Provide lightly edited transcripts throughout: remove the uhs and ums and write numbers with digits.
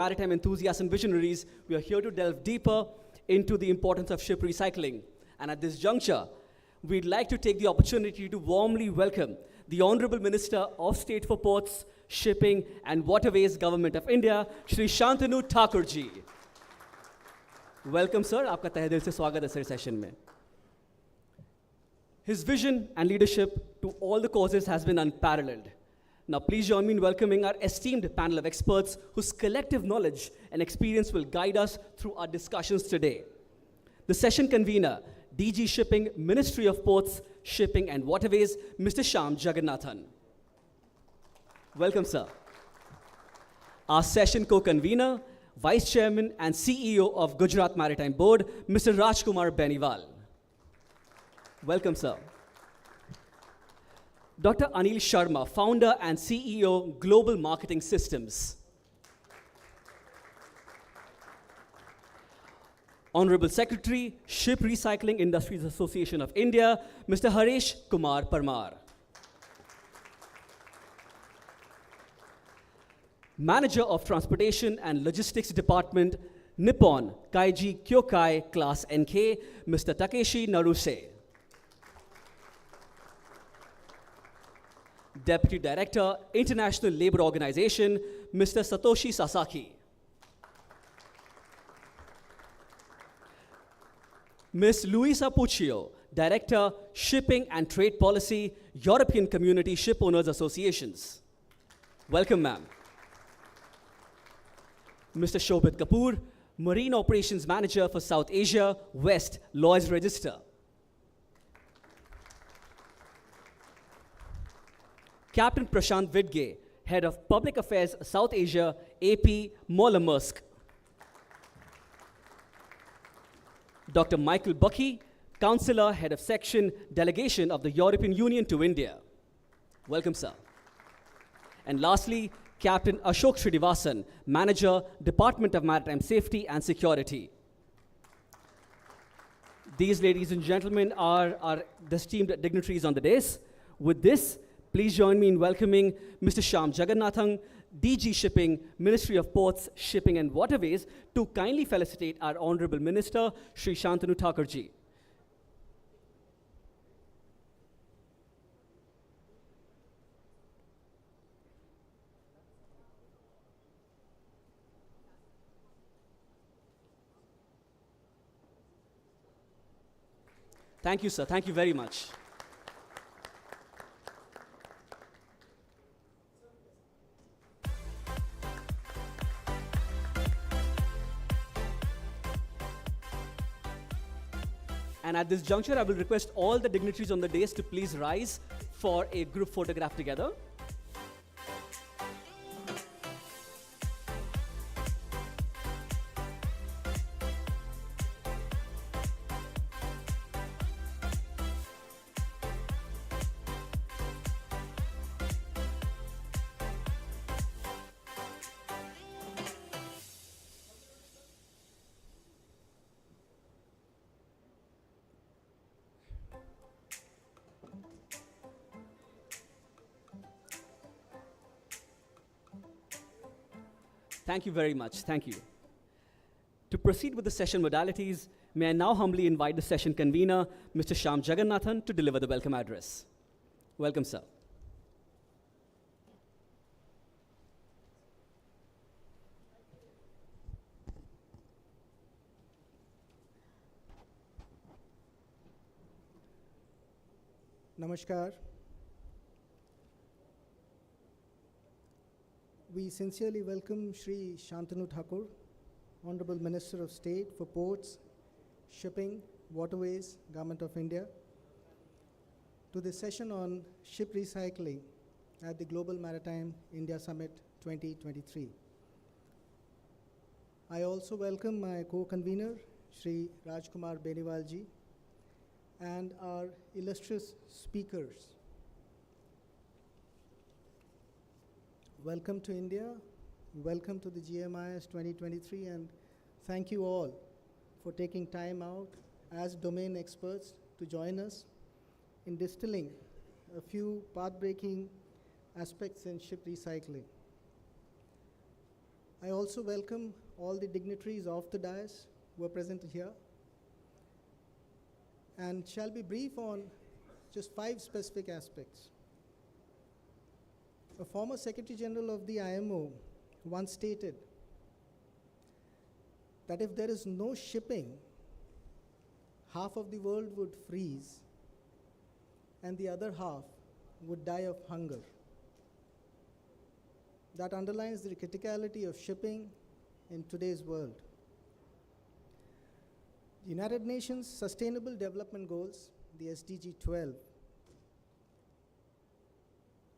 maritime enthusiasts and visionaries, we are here to delve deeper into the importance of ship recycling. And at this juncture, we'd like to take the opportunity to warmly welcome the Honorable Minister of State for Ports, Shipping and Waterways, Government of India, Shri Shantanu Thakur ji. Welcome, sir. आपका तहे दिल से स्वागत है sir session में. His vision and leadership to all the causes has been unparalleled. Now, please join me in welcoming our esteemed panel of experts whose collective knowledge and experience will guide us through our discussions today. The session convener, DG Shipping, Ministry of Ports, Shipping and Waterways, Mr. Shyam Jagannathan. Welcome, sir. Our session co-convener, Vice Chairman and CEO of Gujarat Maritime Board, Mr. Rajkumar Beniwal. Welcome, sir. Dr. Anil Sharma, Founder and CEO, Global Marketing Systems. Honorable Secretary, Ship Recycling Industries Association of India, Mr. Haresh Kumar Parmar. Manager of Transportation and Logistics Department, Nippon Kaiji Kyokai Class NK, Mr. Takeshi Naruse. Deputy Director, International Labour Organization, Mr. Satoshi Sasaki. Ms. Luisa Puccio, Director, Shipping and Trade Policy, European Community Ship Owners Associations. Welcome, ma'am. Mr. Shobhit Kapoor, Marine Operations Manager for South Asia, West, Lloyd's Register. Captain Prashant Vidge, Head of Public Affairs, South Asia, AP, Moller Maersk. Dr. Michael Bucky, Counselor, Head of Section, Delegation of the European Union to India. Welcome, sir. And lastly, Captain Ashok Srinivasan, Manager, Department of Maritime Safety and Security. These, ladies and gentlemen, are the esteemed dignitaries on the dais. With this, please join me in welcoming Mr. Shyam Jagannathan, DG Shipping, Ministry of Ports, Shipping and Waterways, to kindly felicitate our Honorable Minister, Shri Shantanu Thakur ji. Thank you, sir. Thank you very much. And at this juncture, I will request all the dignitaries on the dais to please rise for a group photograph together. Thank you very much. Thank you. To proceed with the session modalities, may I now humbly invite the session convener, Mr. Shyam Jagannathan, to deliver the welcome address. Welcome, sir. Namaskar. We sincerely welcome Shri Shantanu Thakur, Honorable Minister of State for Ports, Shipping, Waterways, Government of India, to this session on ship recycling at the Global Maritime India Summit 2023. I also welcome my co-convener, Shri Rajkumar Beniwal ji, and our illustrious speakers. Welcome to India, welcome to the GMIS 2023, and thank you all for taking time out as domain experts to join us in distilling a few path-breaking aspects in ship recycling. I also welcome all the dignitaries of the dais who are present here and shall be brief on just 5 specific aspects. A former Secretary General of the IMO once stated that if there is no shipping, half of the world would freeze and the other half would die of hunger. That underlines the criticality of shipping in today's world. The United Nations Sustainable Development Goals, the SDG 12,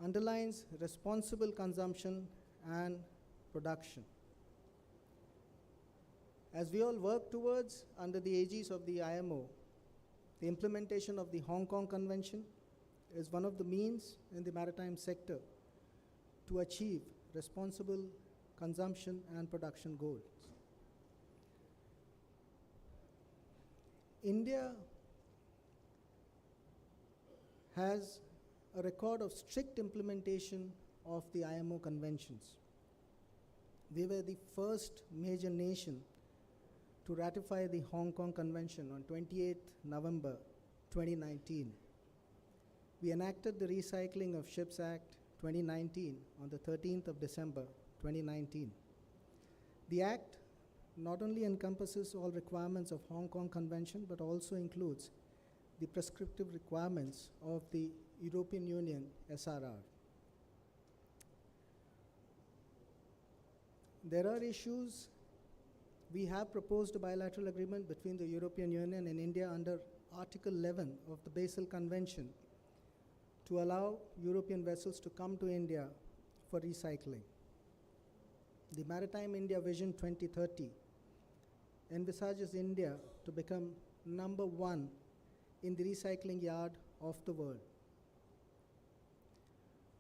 underlines responsible consumption and production. As we all work towards, under the aegis of the IMO, the implementation of the Hong Kong Convention is one of the means in the maritime sector to achieve responsible consumption and production goals. India has a record of strict implementation of the IMO conventions. We were the first major nation to ratify the Hong Kong Convention on 28th November 2019. We enacted the Recycling of Ships Act 2019 on the 13th of December 2019. The Act not only encompasses all requirements of Hong Kong Convention, but also includes the prescriptive requirements of the European Union SRR. There are issues. We have proposed a bilateral agreement between the European Union and India under Article 11 of the Basel Convention to allow European vessels to come to India for recycling. The Maritime India Vision 2030 envisages India to become number 1 in the recycling yard of the world.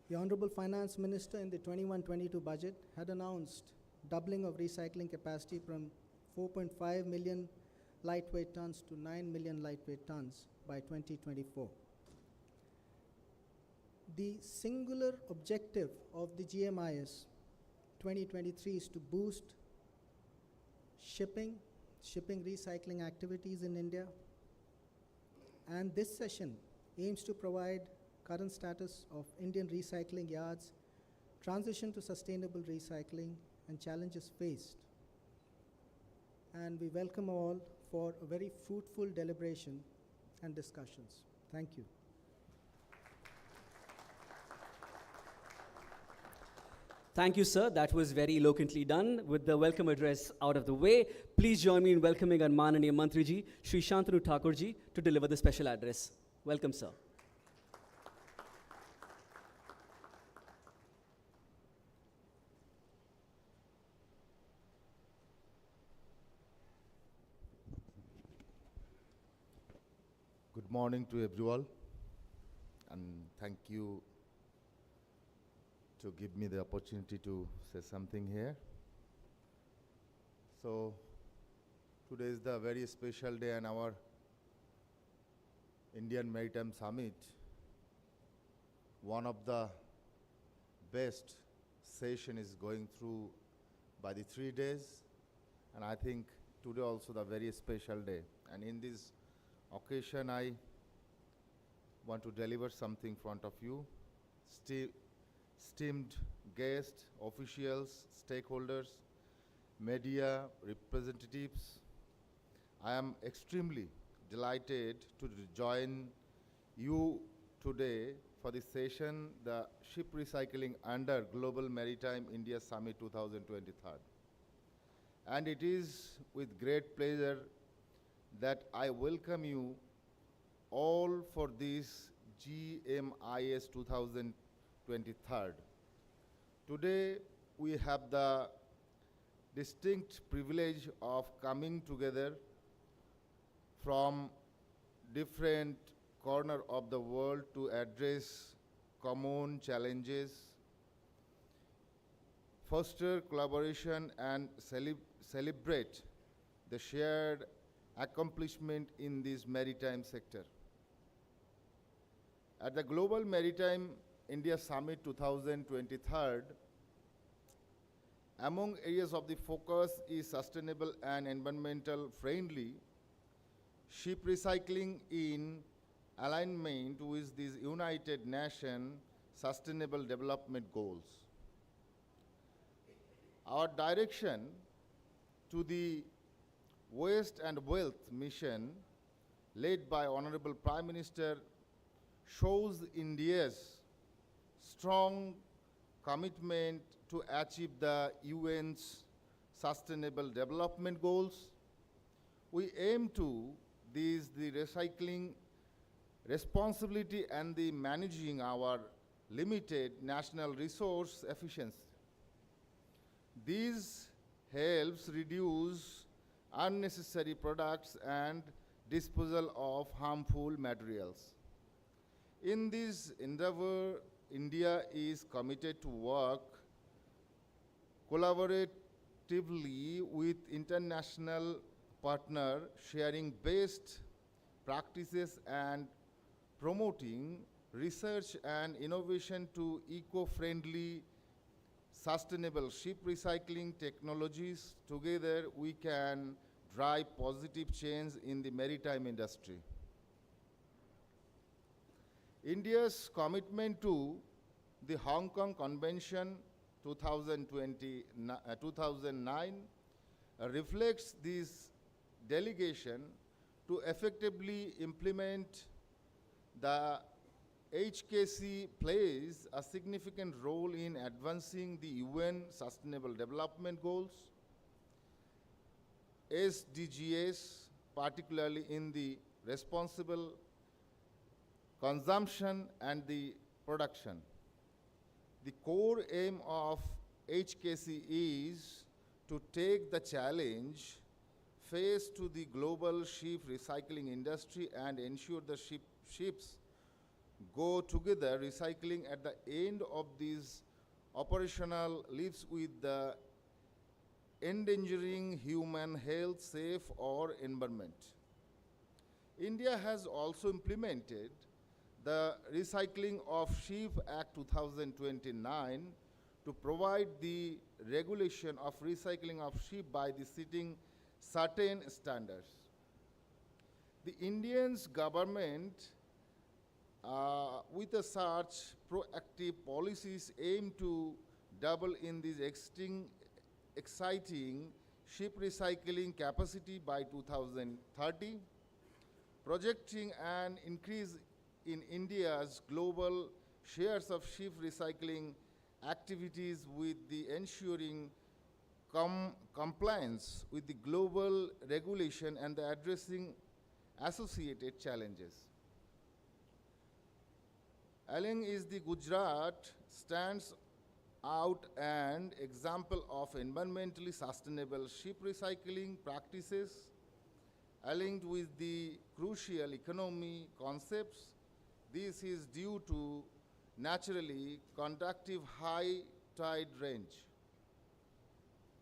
The Honorable Finance Minister in the 21-22 budget had announced doubling of recycling capacity from 4.5 million lightweight tons to 9 million lightweight tons by 2024. The singular objective of the GMIS 2023 is to boost shipping recycling activities in India. And this session aims to provide current status of Indian recycling yards, transition to sustainable recycling, and challenges faced. And we welcome all for a very fruitful deliberation and discussions. Thank you. Thank you, sir. That was very eloquently done. With the welcome address out of the way, please join me in welcoming our Mananiya Mantriji, Shri Shantanu Thakurji, to deliver the special address. Welcome, sir. Good morning to everyone, and thank you to give me the opportunity to say something here. So today is the very special day in our Indian Maritime Summit. One of the best session is going through by the 3 days, and I think today also the very special day. And in this occasion, I want to deliver something in front of you. Esteemed guests, officials, stakeholders, media representatives, I am extremely delighted to join you today for this session, the Ship Recycling under Global Maritime India Summit 2023. And it is with great pleasure that I welcome you all for this GMIS 2023. Today we have the distinct privilege of coming together from different corners of the world to address common challenges, foster collaboration, and celebrate the shared accomplishment in this maritime sector. At the Global Maritime India Summit 2023, Among areas of the focus is sustainable and environmental friendly ship recycling in alignment with these United Nations Sustainable Development Goals. Our direction to the Waste and Wealth mission led by Honorable Prime Minister shows India's strong commitment to achieve the UN's Sustainable Development Goals. We aim to the recycling responsibility and the managing our limited national resource efficiency. This helps reduce unnecessary products and disposal of harmful materials. In this endeavor, India is committed to work collaboratively with international partners, sharing best practices and promoting research and innovation to eco-friendly, sustainable ship recycling technologies. Together, we can drive positive change in the maritime industry. India's commitment to the Hong Kong Convention 2009 reflects this delegation to effectively implement the HKC plays a significant role in advancing the UN Sustainable Development Goals, SDGs, particularly in the responsible consumption and the production. The core aim of HKC is to take the challenge faced to the global ship recycling industry and ensure the ships go together, recycling at the end of these operational lives with the endangering human health, safe or environment. India has also implemented the Recycling of Ship Act 2029 to provide the regulation of recycling of ship by the setting certain standards. The Indian government, with such proactive policies, aim to double in this exciting ship recycling capacity by 2030, projecting an increase in India's global shares of ship recycling activities with the ensuring compliance with the global regulation and the addressing associated challenges. Along is the Gujarat stands out an example of environmentally sustainable ship recycling practices aligned with the crucial economy concepts. This is due to naturally conductive high tide range.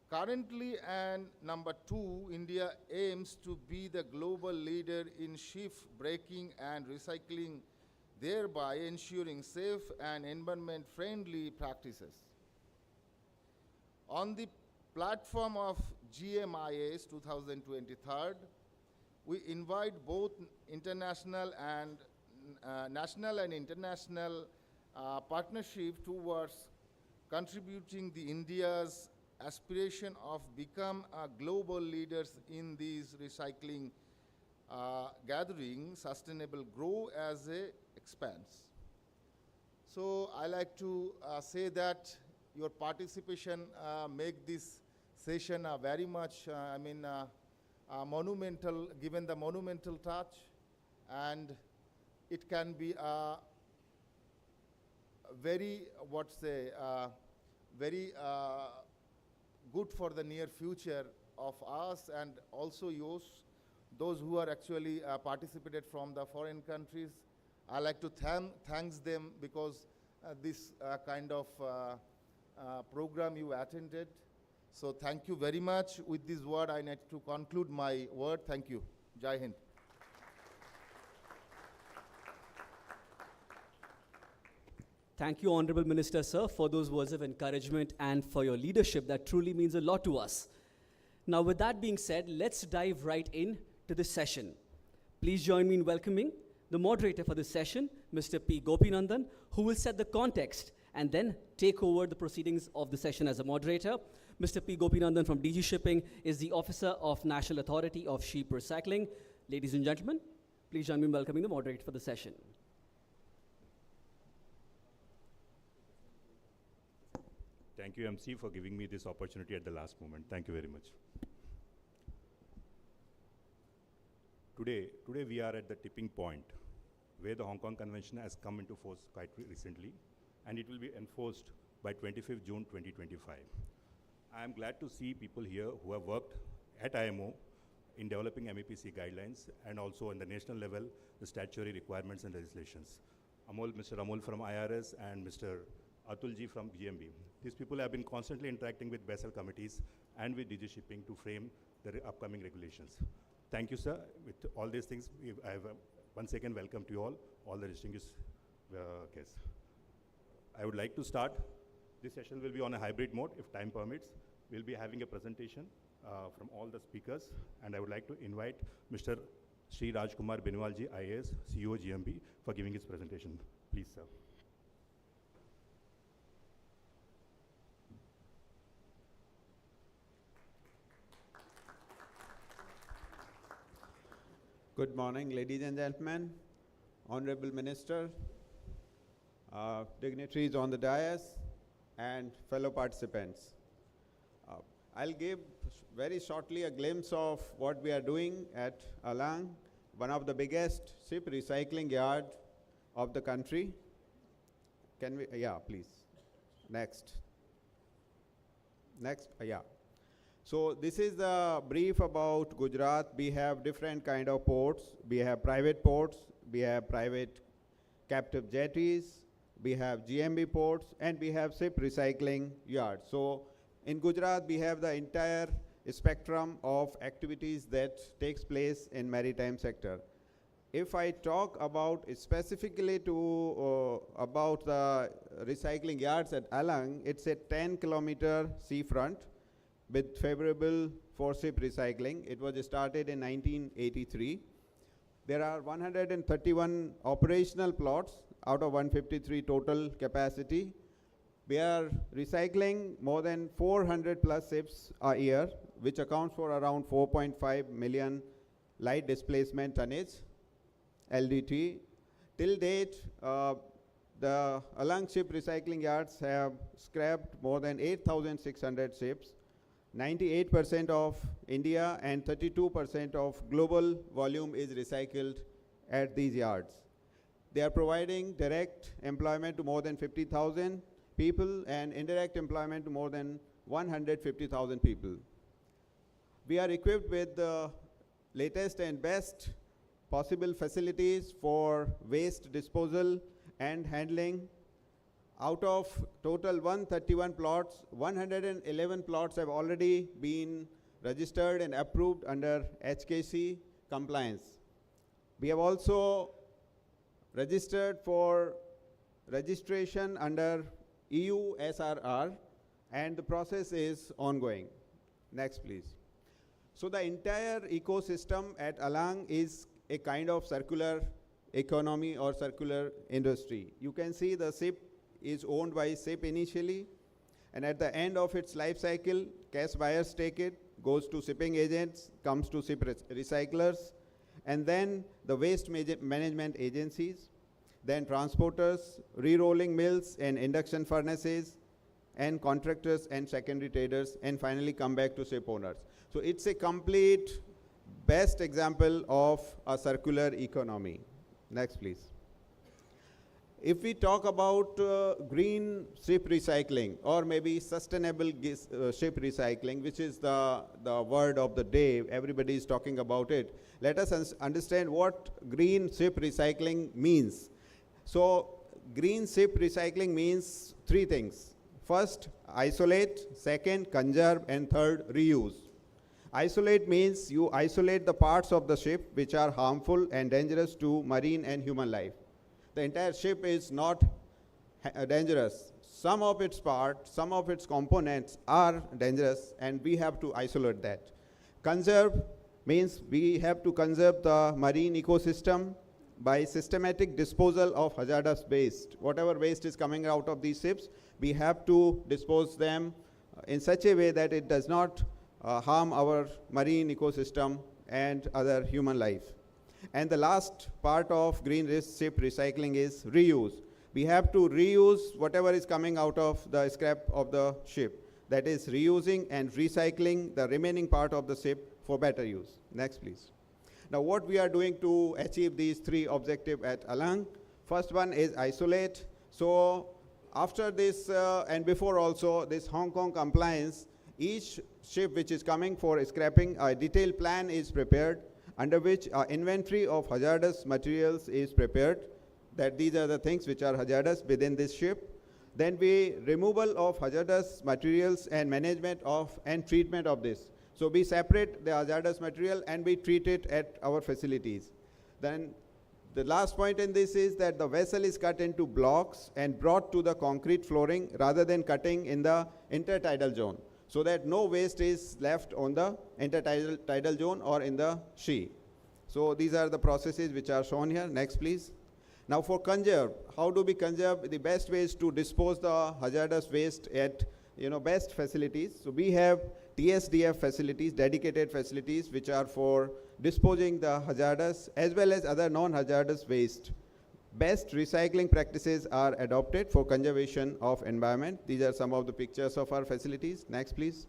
Currently, and number 2, India aims to be the global leader in ship breaking and recycling, thereby ensuring safe and environment-friendly practices. On the platform of GMIS 2023, we invite both international and national and international partnership towards contributing the India's aspiration of become a global leaders in these recycling gathering, sustainable grow as a expands. So I like to say that your participation make this session very much, monumental, given the monumental touch, and it can be a very, very good for the near future of us and also yours, those who are actually participated from the foreign countries. I like to thanks them because this kind of program you attended. So thank you very much. With this word, I need to conclude my word. Thank you. Jai Hind. Thank you, Honorable Minister, sir, for those words of encouragement and for your leadership. That truly means a lot to us. Now, with that being said, let's dive right in to this session. Please join me in welcoming the moderator for this session, Mr. P. Gopinandan, who will set the context and then take over the proceedings of the session as a moderator. Mr. P. Gopinandan from DG Shipping is the Officer of National Authority of Ship Recycling. Ladies and gentlemen, please join me in welcoming the moderator for the session. Thank you, MC, for giving me this opportunity at the last moment. Thank you very much. Today we are at the tipping point where the Hong Kong Convention has come into force quite recently, and it will be enforced by 25th June 2025. I am glad to see people here who have worked at IMO in developing MEPC guidelines and also on the national level, the statutory requirements and legislations. Mr. Amol from IRS and Mr. Atulji from GMB. These people have been constantly interacting with vessel committees and with DG Shipping to frame the upcoming regulations. Thank you, sir. With all these things, I have once again welcome to you all the distinguished guests. I would like to start. This session will be on a hybrid mode, if time permits. We'll be having a presentation from all the speakers, and I would like to invite Mr. Sri Rajkumar Benwalji, IAS, CEO GMB, for giving his presentation. Please, sir. Good morning, ladies and gentlemen, Honorable Minister, dignitaries on the dais, and fellow participants. I'll give very shortly a glimpse of what we are doing at Alang, one of the biggest ship recycling yard of the country. Can we, yeah, please. Next. Yeah. So this is the brief about Gujarat. We have different kind of ports. We have private ports, we have private captive jetties, we have GMB ports, and we have ship recycling yards. So in Gujarat, we have the entire spectrum of activities that takes place in maritime sector. If I talk about specifically about the recycling yards at Alang, it's a 10-kilometer seafront with favorable for ship recycling. It was started in 1983. There are 131 operational plots out of 153 total capacity. We are recycling more than 400 plus ships a year, which accounts for around 4.5 million light displacement tonnage, LDT. Till date, the Alang ship recycling yards have scrapped more than 8,600 ships. 98% of India and 32% of global volume is recycled at these yards. They are providing direct employment to more than 50,000 people and indirect employment to more than 150,000 people. We are equipped with the latest and best possible facilities for waste disposal and handling. Out of total 131 plots, 111 plots have already been registered and approved under HKC compliance. We have also registered for registration under EU SRR, and the process is ongoing. Next, please. So the entire ecosystem at Alang is a kind of circular economy or circular industry. You can see the ship is owned by SIP initially, and at the end of its life cycle, cash buyers take it, goes to shipping agents, comes to ship recyclers, and then the waste management agencies, then transporters, re-rolling mills and induction furnaces, and contractors and secondary traders, and finally come back to ship owners. So it's a complete best example of a circular economy. Next, please. If we talk about green ship recycling, or maybe sustainable ship recycling, which is the word of the day, everybody is talking about it, let us understand what green ship recycling means. So green ship recycling means three things. First, isolate. Second, conserve. And third, reuse. Isolate means you isolate the parts of the ship which are harmful and dangerous to marine and human life. The entire ship is not dangerous. Some of its parts, some of its components are dangerous, and we have to isolate that. Conserve means we have to conserve the marine ecosystem by systematic disposal of hazardous waste. Whatever waste is coming out of these ships, we have to dispose them in such a way that it does not harm our marine ecosystem and other human life. And the last part of green ship recycling is reuse. We have to reuse whatever is coming out of the scrap of the ship. That is reusing and recycling the remaining part of the ship for better use. Next, please. Now, what we are doing to achieve these three objectives at Alang? First one is isolate. So, after this and before also this Hong Kong compliance, each ship which is coming for scrapping, a detailed plan is prepared under which an inventory of hazardous materials is prepared, that these are the things which are hazardous within this ship. Then removal of hazardous materials and management of and treatment of this. So we separate the hazardous material and we treat it at our facilities. Then the last point in this is that the vessel is cut into blocks and brought to the concrete flooring rather than cutting in the intertidal zone, so that no waste is left on the intertidal zone or in the sea. So these are the processes which are shown here. Next, please. Now for conserve, how do we conserve? The best way is to dispose the hazardous waste at best facilities. So we have TSDF facilities, dedicated facilities, which are for disposing the hazardous as well as other non-hazardous waste. Best recycling practices are adopted for conservation of environment. These are some of the pictures of our facilities. Next, please.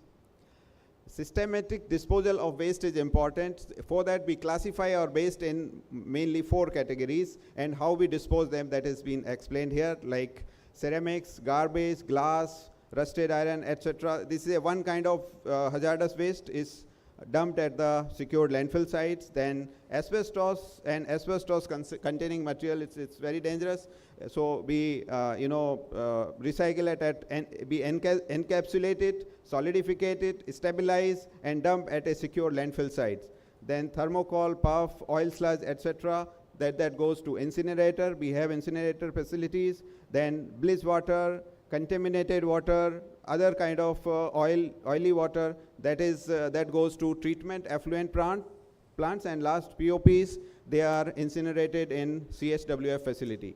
Systematic disposal of waste is important. For that, we classify our waste in mainly 4 categories, and how we dispose them, that has been explained here, like ceramics, garbage, glass, rusted iron, etc. This is one kind of hazardous waste is dumped at the secured landfill sites. Then asbestos and asbestos containing material, it's very dangerous. So we recycle it and we encapsulate it, solidificate it, stabilize and dump at a secure landfill sites. Then thermocol, puff, oil sludge, etc. That goes to incinerator. We have incinerator facilities. Then bliss water, contaminated water, other kind of oily water, that goes to treatment effluent plants, and last POPs, they are incinerated in CHWF facility.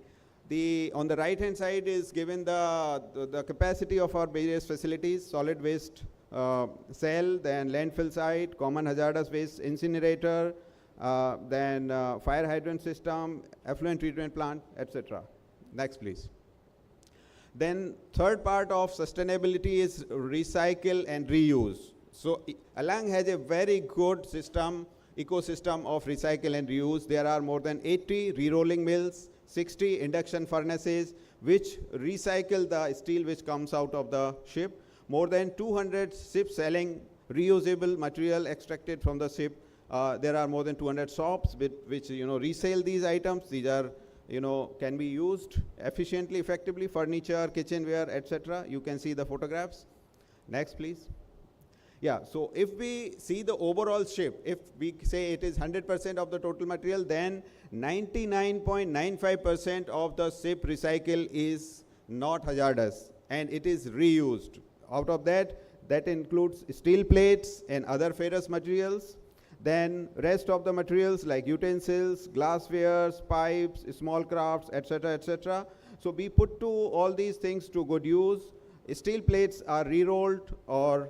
On the right hand side is given the capacity of our various facilities: solid waste cell, then landfill site, common hazardous waste incinerator, then fire hydrant system, effluent treatment plant, etc. Next, please. Then third part of sustainability is recycle and reuse. So Alang has a very good ecosystem of recycle and reuse. There are more than 80 re-rolling mills, 60 induction furnaces which recycle the steel which comes out of the ship. More than 200 ships selling reusable material extracted from the ship. There are more than 200 shops which resell these items. These are can be used efficiently, effectively, furniture, kitchenware, etc. You can see the photographs. Next, please. Yeah, so if we see the overall ship, if we say it is 100% of the total material, then 99.95% of the ship recycle is not hazardous and it is reused. Out of that includes steel plates and other ferrous materials. Then rest of the materials like utensils, glasswares, pipes, small crafts, etc., etc. So we put all these things to good use. Steel plates are re-rolled or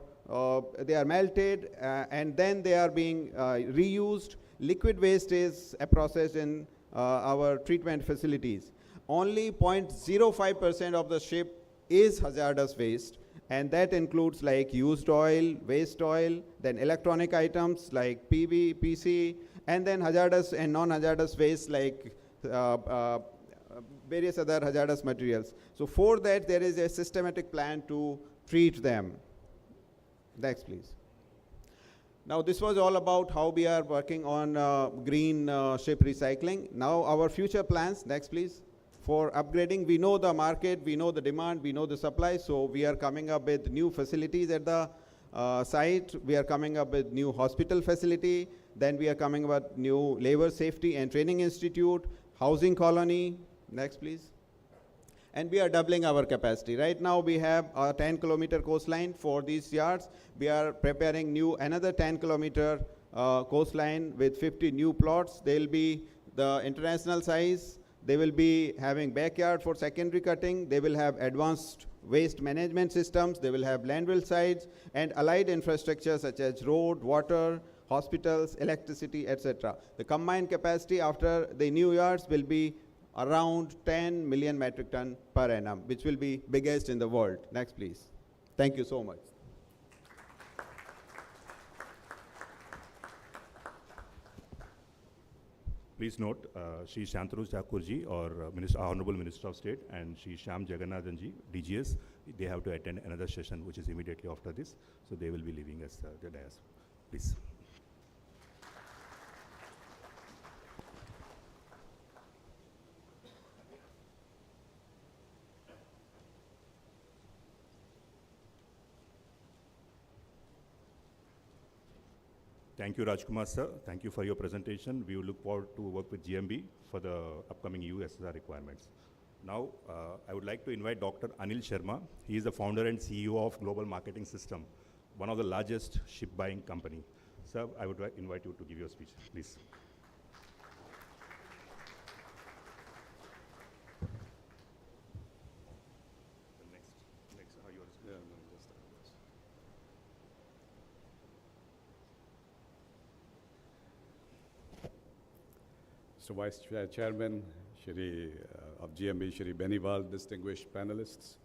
they are melted and then they are being reused. Liquid waste is processed in our treatment facilities. Only 0.05% of the ship is hazardous waste, and that includes like used oil, waste oil, then electronic items like PV, PC, and then hazardous and non-hazardous waste like various other hazardous materials. So for that, there is a systematic plan to treat them. Next, please. Now, this was all about how we are working on green ship recycling. Now, our future plans. Next, please. For upgrading, we know the market, we know the demand, we know the supply, so we are coming up with new facilities at the site. We are coming up with new hospital facility. Then we are coming up with new labor safety and training institute, housing colony. Next, please. and we are doubling our capacity. Right now we have a 10-kilometer coastline for these yards. We are preparing another 10-kilometer coastline with 50 new plots. They'll be the international size. They will be having backyard for secondary cutting. They will have advanced waste management systems. They will have landfill sites and allied infrastructure such as road, water, hospitals, electricity, etc. The combined capacity after the new yards will be around 10 million metric ton per annum, which will be biggest in the world. Next, please. Thank you so much. Please note, Shri Shantanu Thakurji, or Honorable Minister of State, and Shri Shyam Jagannathanji, DGS, they have to attend another session which is immediately after this, so they will be leaving us the dais. Please. Thank you, Rajkumar sir. Thank you for your presentation. We will look forward to work with GMB for the upcoming USSR requirements. Now, I would like to invite Dr. Anil Sharma. He is the founder and CEO of Global Marketing System, one of the largest ship buying company. Sir, I would invite you to give your speech, please. Mr. Vice Chairman, Shri, of GMB, Shri Beniwal, distinguished panelists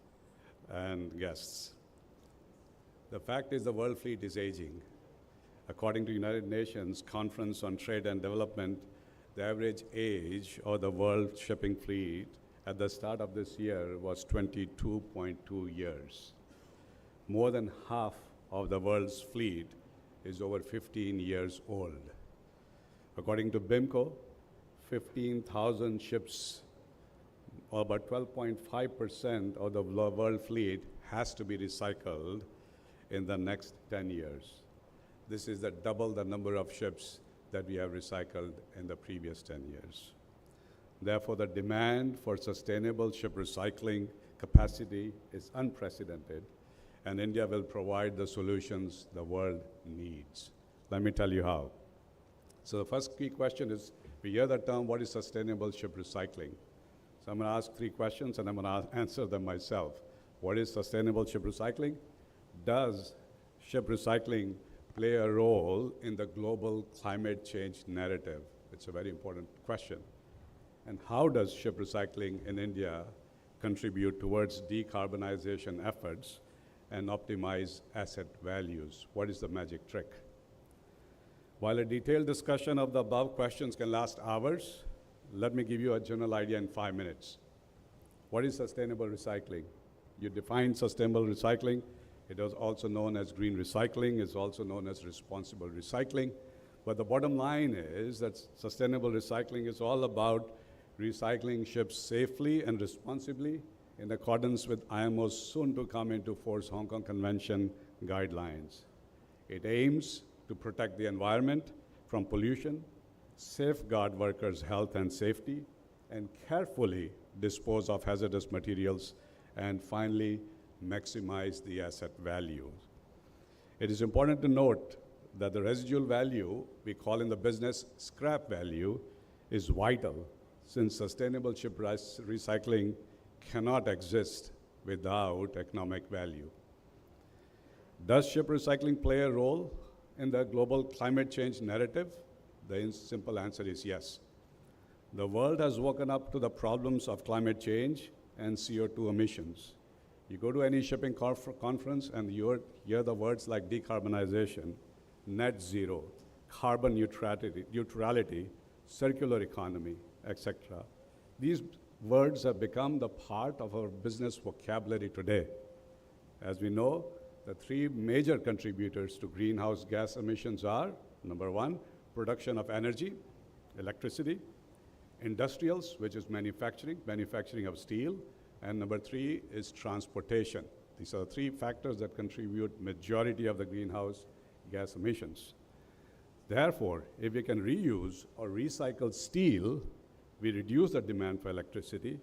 and guests. The fact is the world fleet is aging. According to United Nations Conference on Trade and Development, the average age of the world shipping fleet at the start of this year was 22.2 years. More than half of the world's fleet is over 15 years old. According to BIMCO, 15,000 ships, or about 12.5% of the world fleet, has to be recycled in the next 10 years. This is double the number of ships that we have recycled in the previous 10 years. Therefore, the demand for sustainable ship recycling capacity is unprecedented, and India will provide the solutions the world needs. Let me tell you how. So the first key question is, we hear the term, what is sustainable ship recycling? So I'm going to ask 3 questions, and I'm going to answer them myself. What is sustainable ship recycling? Does ship recycling play a role in the global climate change narrative? It's a very important question. And how does ship recycling in India contribute towards decarbonization efforts and optimize asset values? What is the magic trick? While a detailed discussion of the above questions can last hours, let me give you a general idea in 5 minutes. What is sustainable recycling? You define sustainable recycling. It is also known as green recycling. It's also known as responsible recycling. But the bottom line is that sustainable recycling is all about recycling ships safely and responsibly in accordance with IMO's soon to come into force Hong Kong Convention guidelines. It aims to protect the environment from pollution, safeguard workers' health and safety, and carefully dispose of hazardous materials, and finally, maximize the asset value. It is important to note that the residual value, we call in the business scrap value, is vital, since sustainable ship recycling cannot exist without economic value. Does ship recycling play a role in the global climate change narrative? The simple answer is yes. The world has woken up to the problems of climate change and CO2 emissions. You go to any shipping conference and you hear the words like decarbonization, net zero, carbon neutrality, circular economy, etc. These words have become the part of our business vocabulary today. As we know, the 3 major contributors to greenhouse gas emissions are, number 1, production of energy, electricity, industrials, which is manufacturing of steel, and number 3 is transportation. These are the 3 factors that contribute majority of the greenhouse gas emissions. Therefore, if we can reuse or recycle steel, we reduce the demand for electricity,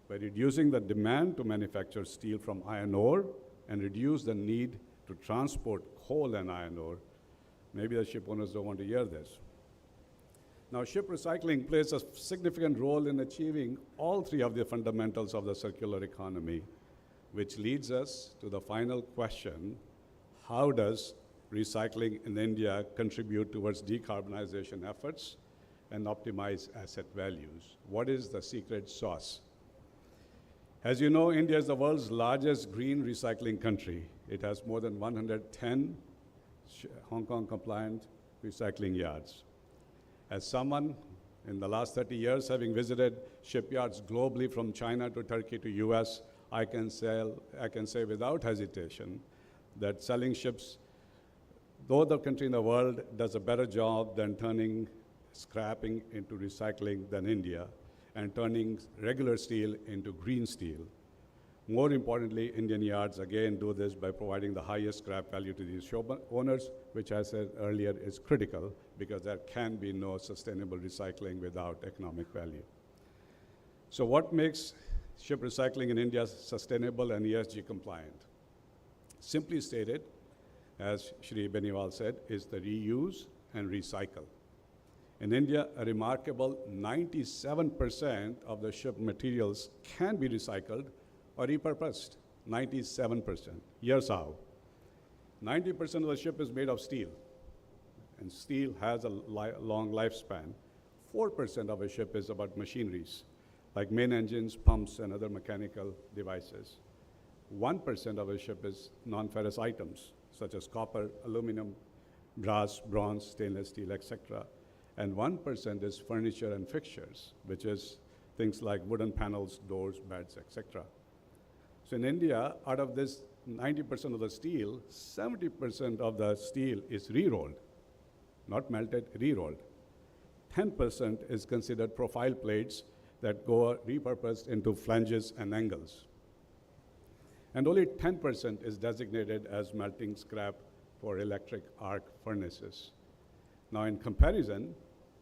by reducing the demand to manufacture steel from iron ore and reduce the need to transport coal and iron ore. Maybe the ship owners don't want to hear this. Now, ship recycling plays a significant role in achieving all three of the fundamentals of the circular economy, which leads us to the final question: how does recycling in India contribute towards decarbonization efforts and optimize asset values? What is the secret sauce? As you know, India is the world's largest green recycling country. It has more than 110 Hong Kong compliant recycling yards. As someone in the last 30 years having visited shipyards globally from China to Turkey to US, I can say without hesitation that selling ships, no other country in the world does a better job than turning scrapping into recycling than India, and turning regular steel into green steel. More importantly, Indian yards again do this by providing the highest scrap value to these shop owners, which I said earlier is critical because there can be no sustainable recycling without economic value. So what makes ship recycling in India sustainable and ESG compliant? Simply stated, as Shri Beniwal said, is the reuse and recycle. In India, a remarkable 97% of the ship materials can be recycled or repurposed. 97%. Here's how. 90% of the ship is made of steel, and steel has a long lifespan. 4% of a ship is about machineries, like main engines, pumps, and other mechanical devices. 1% of a ship is non-ferrous items, such as copper, aluminum, brass, bronze, stainless steel, etc. And 1% is furniture and fixtures, which is things like wooden panels, doors, beds, etc. So in India, out of this 90% of the steel, 70% of the steel is re-rolled, not melted, re-rolled. 10% is considered profile plates that go repurposed into flanges and angles. And only 10% is designated as melting scrap for electric arc furnaces. Now, in comparison,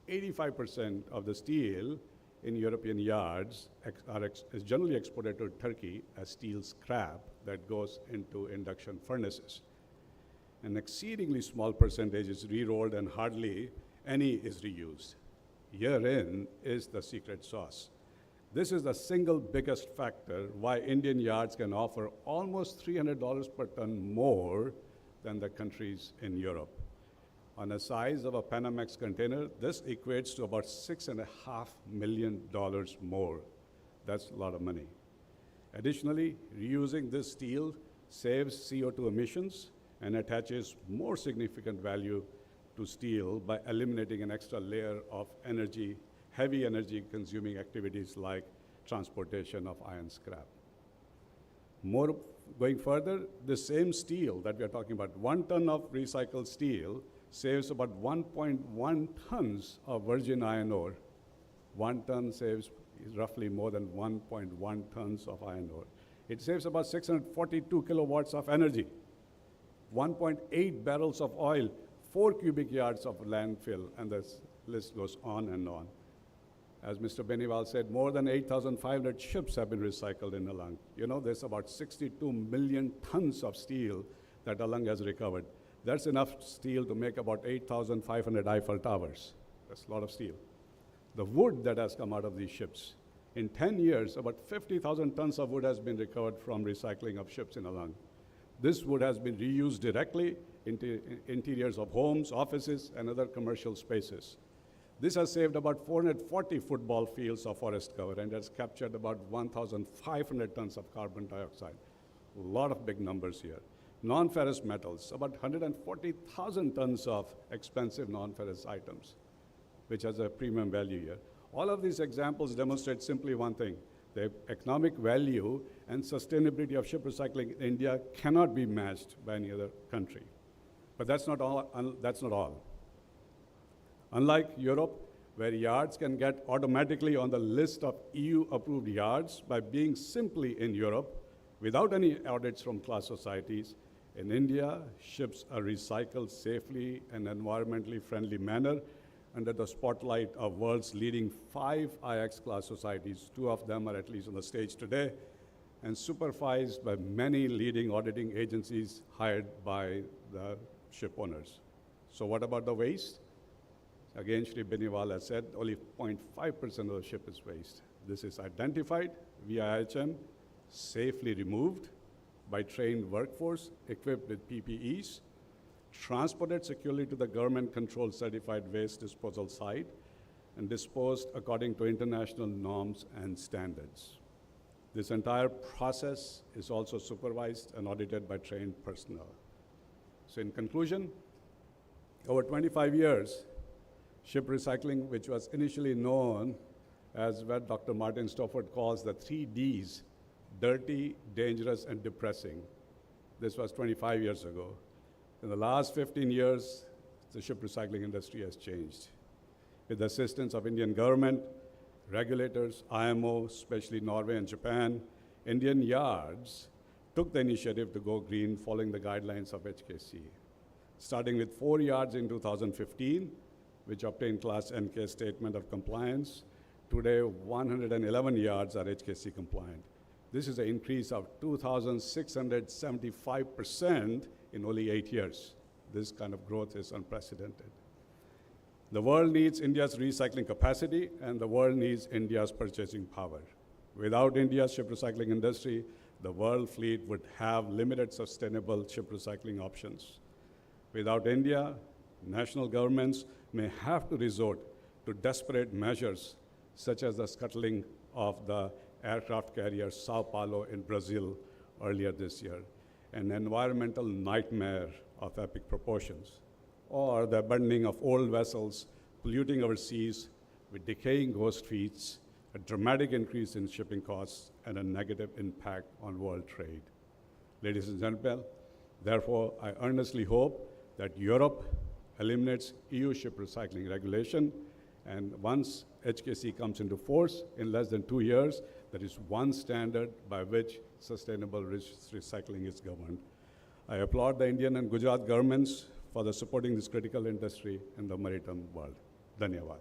85% of the steel in European yards is generally exported to Turkey as steel scrap that goes into induction furnaces. An exceedingly small percentage is re-rolled and hardly any is reused. Herein is the secret sauce. This is the single biggest factor why Indian yards can offer almost $300 per ton more than the countries in Europe. On the size of a Panamax container, this equates to about $6.5 million more. That's a lot of money. Additionally, reusing this steel saves CO2 emissions and attaches more significant value to steel by eliminating an extra layer of energy, heavy energy consuming activities like transportation of iron scrap. Going further, the same steel that we are talking about, 1 ton of recycled steel saves about 1.1 tons of virgin iron ore. 1 ton saves roughly more than 1.1 tons of iron ore. It saves about 642 kilowatts of energy, 1.8 barrels of oil, 4 cubic yards of landfill, and the list goes on and on. As Mr. Beniwal said, more than 8,500 ships have been recycled in Alang. You know, there's about 62 million tons of steel that Alang has recovered. That's enough steel to make about 8,500 Eiffel Towers. That's a lot of steel. The wood that has come out of these ships, in 10 years, about 50,000 tons of wood has been recovered from recycling of ships in Alang. This wood has been reused directly into interiors of homes, offices, and other commercial spaces. This has saved about 440 football fields of forest cover and has captured about 1,500 tons of carbon dioxide. A lot of big numbers here. Non-ferrous metals, about 140,000 tons of expensive non-ferrous items, which has a premium value here. All of these examples demonstrate simply one thing. The economic value and sustainability of ship recycling in India cannot be matched by any other country. But that's not all. Unlike Europe, where yards can get automatically on the list of EU-approved yards by being simply in Europe, without any audits from class societies, in India, ships are recycled safely and environmentally friendly manner under the spotlight of world's leading 5 IX class societies. 2 of them are at least on the stage today, and supervised by many leading auditing agencies hired by the ship owners. So what about the waste? Again, Shri Beniwal has said only 0.5% of the ship is waste. This is identified via IHM, safely removed by trained workforce equipped with PPEs, transported securely to the government-controlled certified waste disposal site, and disposed according to international norms and standards. This entire process is also supervised and audited by trained personnel. So in conclusion, over 25 years, ship recycling, which was initially known as what Dr. Martin Stofford calls the 3 Ds, dirty, dangerous, and depressing. This was 25 years ago. In the last 15 years, the ship recycling industry has changed. With the assistance of Indian government, regulators, IMO, especially Norway and Japan, Indian yards took the initiative to go green following the guidelines of HKC. Starting with 4 yards in 2015, which obtained Class NK Statement of Compliance, today 111 yards are HKC compliant. This is an increase of 2,675% in only 8 years. This kind of growth is unprecedented. The world needs India's recycling capacity, and the world needs India's purchasing power. Without India's ship recycling industry, the world fleet would have limited sustainable ship recycling options. Without India, national governments may have to resort to desperate measures, such as the scuttling of the aircraft carrier Sao Paulo in Brazil earlier this year, an environmental nightmare of epic proportions, or the abandoning of old vessels polluting our seas with decaying ghost fleets, a dramatic increase in shipping costs, and a negative impact on world trade. Ladies and gentlemen, therefore, I earnestly hope that Europe eliminates EU ship recycling regulation, and once HKC comes into force in less than 2 years, there is one standard by which sustainable recycling is governed. I applaud the Indian and Gujarat governments for the supporting this critical industry in the maritime world. Dhanyavad.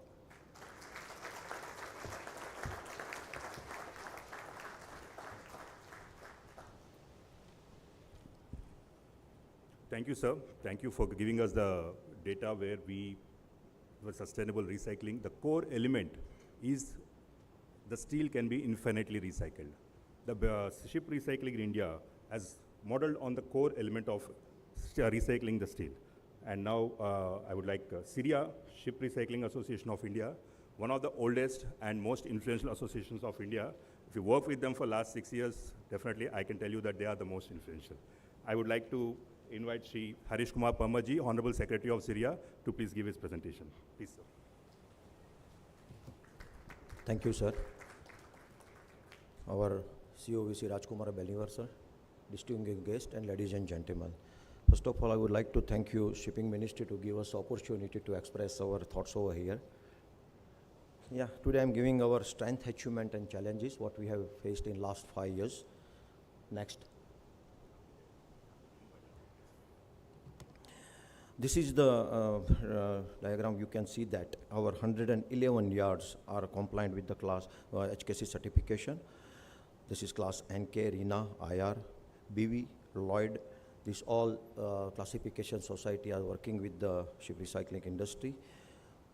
Thank you, sir. Thank you for giving us the data where we were sustainable recycling. The core element is the steel can be infinitely recycled. The ship recycling in India has modeled on the core element of recycling the steel. And now I would like Syria Ship Recycling Association of India, one of the oldest and most influential associations of India. If you work with them for last 6 years, definitely I can tell you that they are the most influential. I would like to invite Shri Harish Kumar Parmaji, Honorable Secretary of Syria, to please give his presentation. Please, sir. Thank you, sir. Our COVC Rajkumar Belivar, sir, distinguished guests, and ladies and gentlemen. First of all, I would like to thank you, Shipping Ministry, to give us opportunity to express our thoughts over here. Yeah, today I'm giving our strength, achievement, and challenges, what we have faced in last 5 years. Next. This is the diagram. You can see that our 111 yards are compliant with the class HKC certification. This is class NK, RINA, IR, BV, Lloyd. This all classification society are working with the ship recycling industry.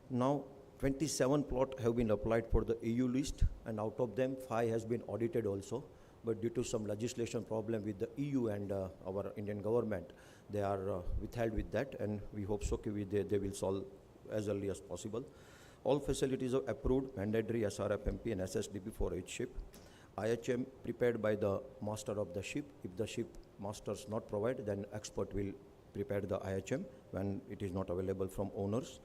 Now, 27 plot have been applied for the EU list, and out of them, 5 has been audited also. But due to some legislation problem with the EU and our Indian government, they are withheld with that, and we hope so they will solve as early as possible. All facilities are approved, mandatory SRFMP and SSDP for each ship. IHM prepared by the master of the ship. If the ship masters not provide, then expert will prepare the IHM when it is not available from owners.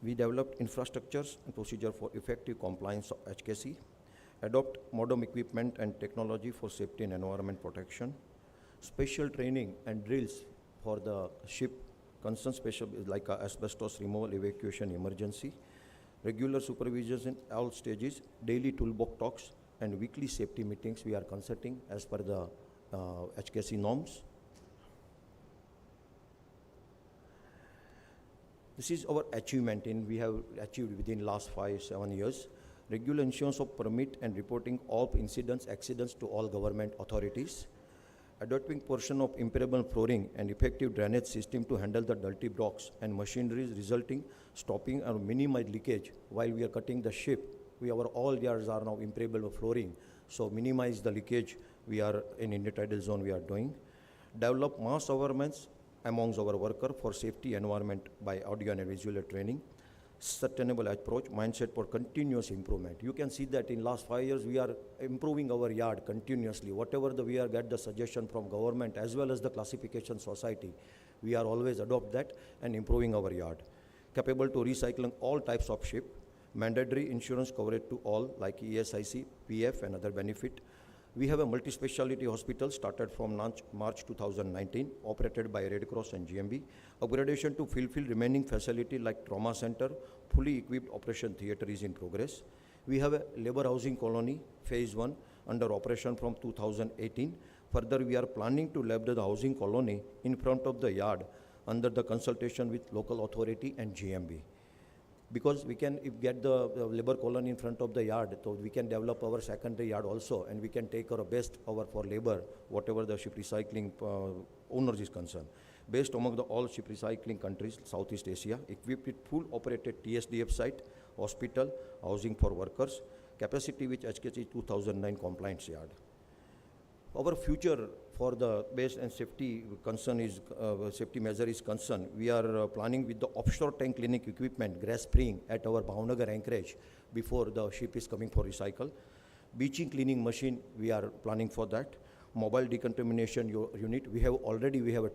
We developed infrastructures and procedure for effective compliance of HKC. Adopt modern equipment and technology for safety and environment protection. Special training and drills for the ship concern special like asbestos removal, evacuation, emergency. Regular supervisions in all stages, daily toolbox talks, and weekly safety meetings we are consulting as per the HKC norms. This is our achievement in we have achieved within last 5-7 years. Regular issuance of permit and reporting all incidents, accidents to all government authorities. Adopting portion of impermeable flooring and effective drainage system to handle the dirty blocks and machineries resulting, stopping or minimize leakage while we are cutting the ship. Our all yards are now impermeable flooring, so minimize the leakage we are in intertidal zone we are doing. Develop mass awareness amongst our worker for safety environment by audio and visual training. Sustainable approach, mindset for continuous improvement. You can see that in last 5 years, we are improving our yard continuously. Whatever we are get the suggestion from government as well as the classification society, we are always adopt that and improving our yard. Capable to recycling all types of ship, mandatory insurance coverage to all like ESIC, PF and other benefit. We have a multi-speciality hospital started from March 2019, operated by Red Cross and GMB. Upgradation to fulfill remaining facility like trauma center, fully equipped operation theater is in progress. We have a labor housing colony, phase 1, under operation from 2018. Further, we are planning to lay the housing colony in front of the yard under the consultation with local authority and GMB. Because we can get the labor colony in front of the yard, so we can develop our secondary yard also, and we can take our best over for labor, whatever the ship recycling owners is concerned. Based among the all ship recycling countries, Southeast Asia, equipped with full operated TSDF site, hospital, housing for workers, capacity which HKC 2009 compliance yard. Our future for the base and safety concern is, safety measure is concerned, we are planning with the offshore tank cleaning equipment, grass spraying at our Bhavnagar anchorage before the ship is coming for recycle. Beaching cleaning machine, we are planning for that. Mobile decontamination unit, we have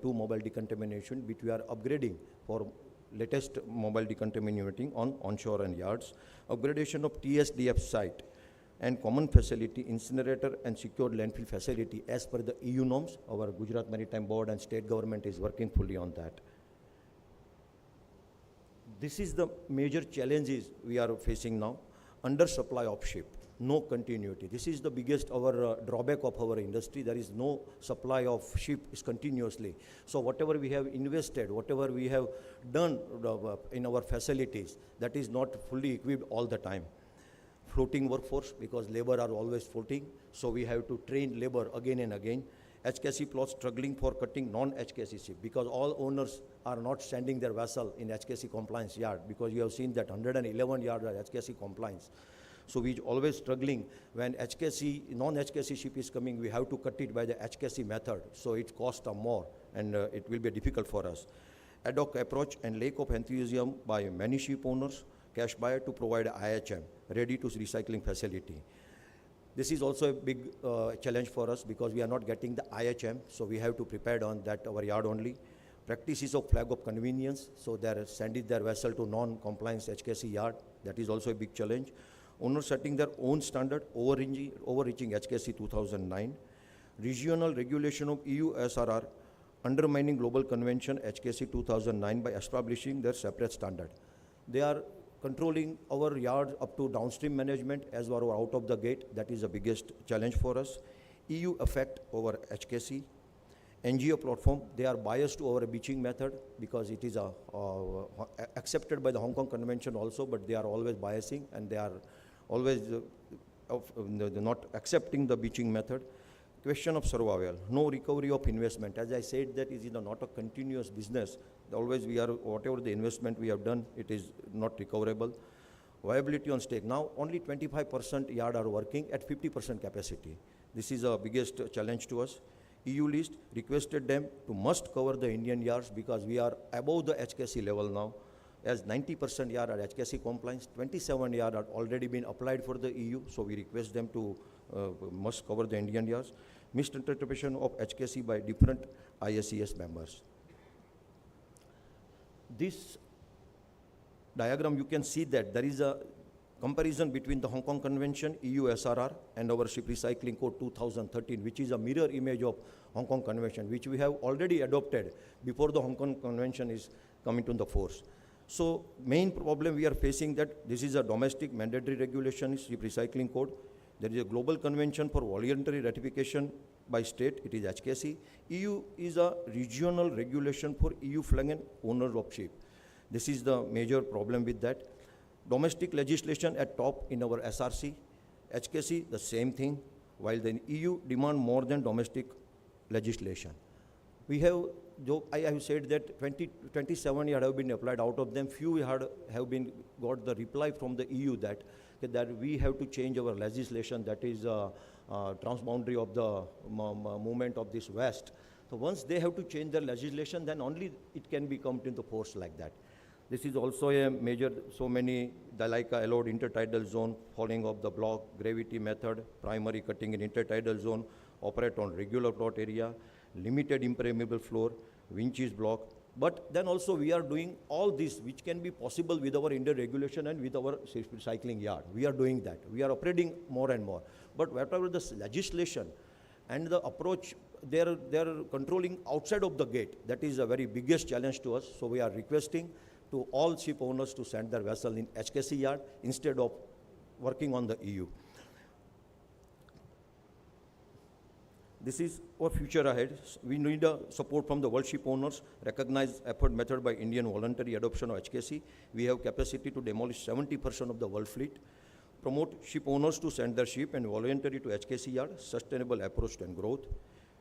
2 mobile decontamination which we are upgrading for latest mobile decontaminating on onshore and yards. Upgradation of TSDF site and common facility, incinerator and secured landfill facility as per the EU norms. Our Gujarat Maritime Board and state government is working fully on that. This is the major challenges we are facing now. Undersupply of ship, no continuity. This is the biggest drawback of our industry. There is no supply of ship is continuously. So whatever we have invested, whatever we have done in our facilities, that is not fully equipped all the time. Floating workforce, because labor are always floating, so we have to train labor again and again. HKC plots struggling for cutting non-HKC ship, because all owners are not sending their vessel in HKC compliance yard, because you have seen that 111 yards are HKC compliance. So we always struggling when HKC, non-HKC ship is coming, we have to cut it by the HKC method, so it costs more and it will be difficult for us. Ad hoc approach and lack of enthusiasm by many ship owners, cash buyer to provide IHM, ready to recycling facility. This is also a big challenge for us because we are not getting the IHM, so we have to prepare on that our yard only. Practices of flag of convenience, so they are sending their vessel to non-compliance HKC yard, that is also a big challenge. Owners setting their own standard, overreaching HKC 2009. Regional regulation of EU SRR, undermining global convention HKC 2009 by establishing their separate standard. They are controlling our yards up to downstream management as well out of the gate. That is the biggest challenge for us. EU effect over HKC. NGO platform, they are biased to our beaching method because it is accepted by the Hong Kong Convention also, but they are always biasing and they are always not accepting the beaching method. Question of survival, no recovery of investment. As I said, that is not a continuous business. Always we are, whatever the investment we have done, it is not recoverable. Viability on stake. Now only 25% yard are working at 50% capacity. This is the biggest challenge to us. EU list requested them to must cover the Indian yards because we are above the HKC level now. As 90% yard are HKC compliance, 27 yard are already been applied for the EU, so we request them to must cover the Indian yards. Misinterpretation of HKC by different ISES members. This diagram, you can see that there is a comparison between the Hong Kong Convention, EU SRR, and our Ship Recycling Code 2013, which is a mirror image of Hong Kong Convention, which we have already adopted before the Hong Kong Convention is coming to the force. So main problem we are facing that this is a domestic mandatory regulation, Ship Recycling Code. There is a global convention for voluntary ratification by state, it is HKC. EU is a regional regulation for EU flag and owners of ship. This is the major problem with that. Domestic legislation at top in our SRC. HKC, the same thing, while the EU demand more than domestic legislation. We have, I have said that 27 have been applied. Out of them, few have been got the reply from the EU that we have to change our legislation, that is transboundary of the movement of this West. So once they have to change their legislation, then only it can be come into force like that. This is also a major, so many Dalaica allowed intertidal zone, falling of the block, gravity method, primary cutting in intertidal zone, operate on regular plot area, limited impermeable floor, winches block. But then also we are doing all this which can be possible with our Indian regulation and with our recycling yard. We are doing that. We are operating more and more. But whatever the legislation and the approach, they are controlling outside of the gate. That is a very biggest challenge to us. So we are requesting to all ship owners to send their vessel in HKC yard instead of working on the EU. This is our future ahead. We need support from the world ship owners, recognize effort method by Indian voluntary adoption of HKC. We have capacity to demolish 70% of the world fleet. Promote ship owners to send their ship and voluntary to HKC yard, sustainable approach and growth.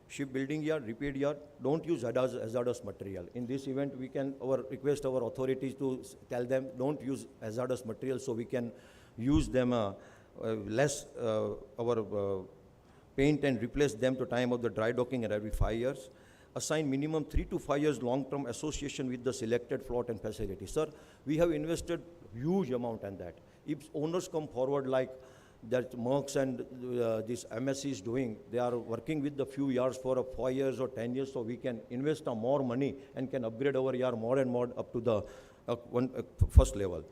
Shipbuilding yard, repair yard, don't use hazardous material. In this event, we can request our authorities to tell them don't use hazardous material so we can use them less paint and replace them to time of the dry docking and every 5 years. Assign minimum 3 to 5 years long-term association with the selected float and facility. Sir, we have invested huge amount in that. If owners come forward like that Merckx and this MSC is doing, they are working with the few yards for 5 years or 10 years, so we can invest more money and can upgrade our yard more and more up to the first level.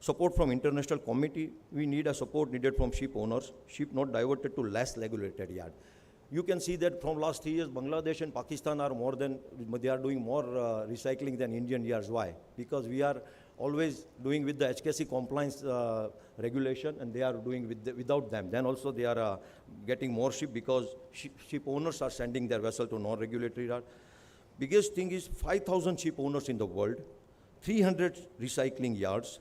Support from international committee, we need a support needed from ship owners, ship not diverted to less regulated yard. You can see that from last 3 years, Bangladesh and Pakistan are they are doing more recycling than Indian yards. Why? Because we are always doing with the HKC compliance regulation, and they are doing without them. Then also they are getting more ship because ship owners are sending their vessel to non-regulatory yard. Biggest thing is 5,000 ship owners in the world, 300 recycling yards,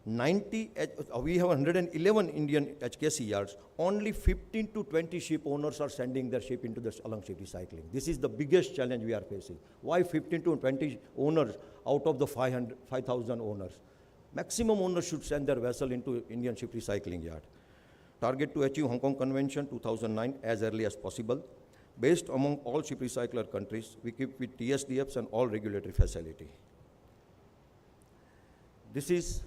we have 111 Indian HKC yards. Only 15 to 20 ship owners are sending their ship into the along ship recycling. This is the biggest challenge we are facing. Why 15 to 20 owners out of the 5,000 owners? Maximum owners should send their vessel into Indian ship recycling yard. Target to achieve Hong Kong Convention 2009 as early as possible. Based among all ship recycler countries, we keep with TSDFs and all regulatory facility. This is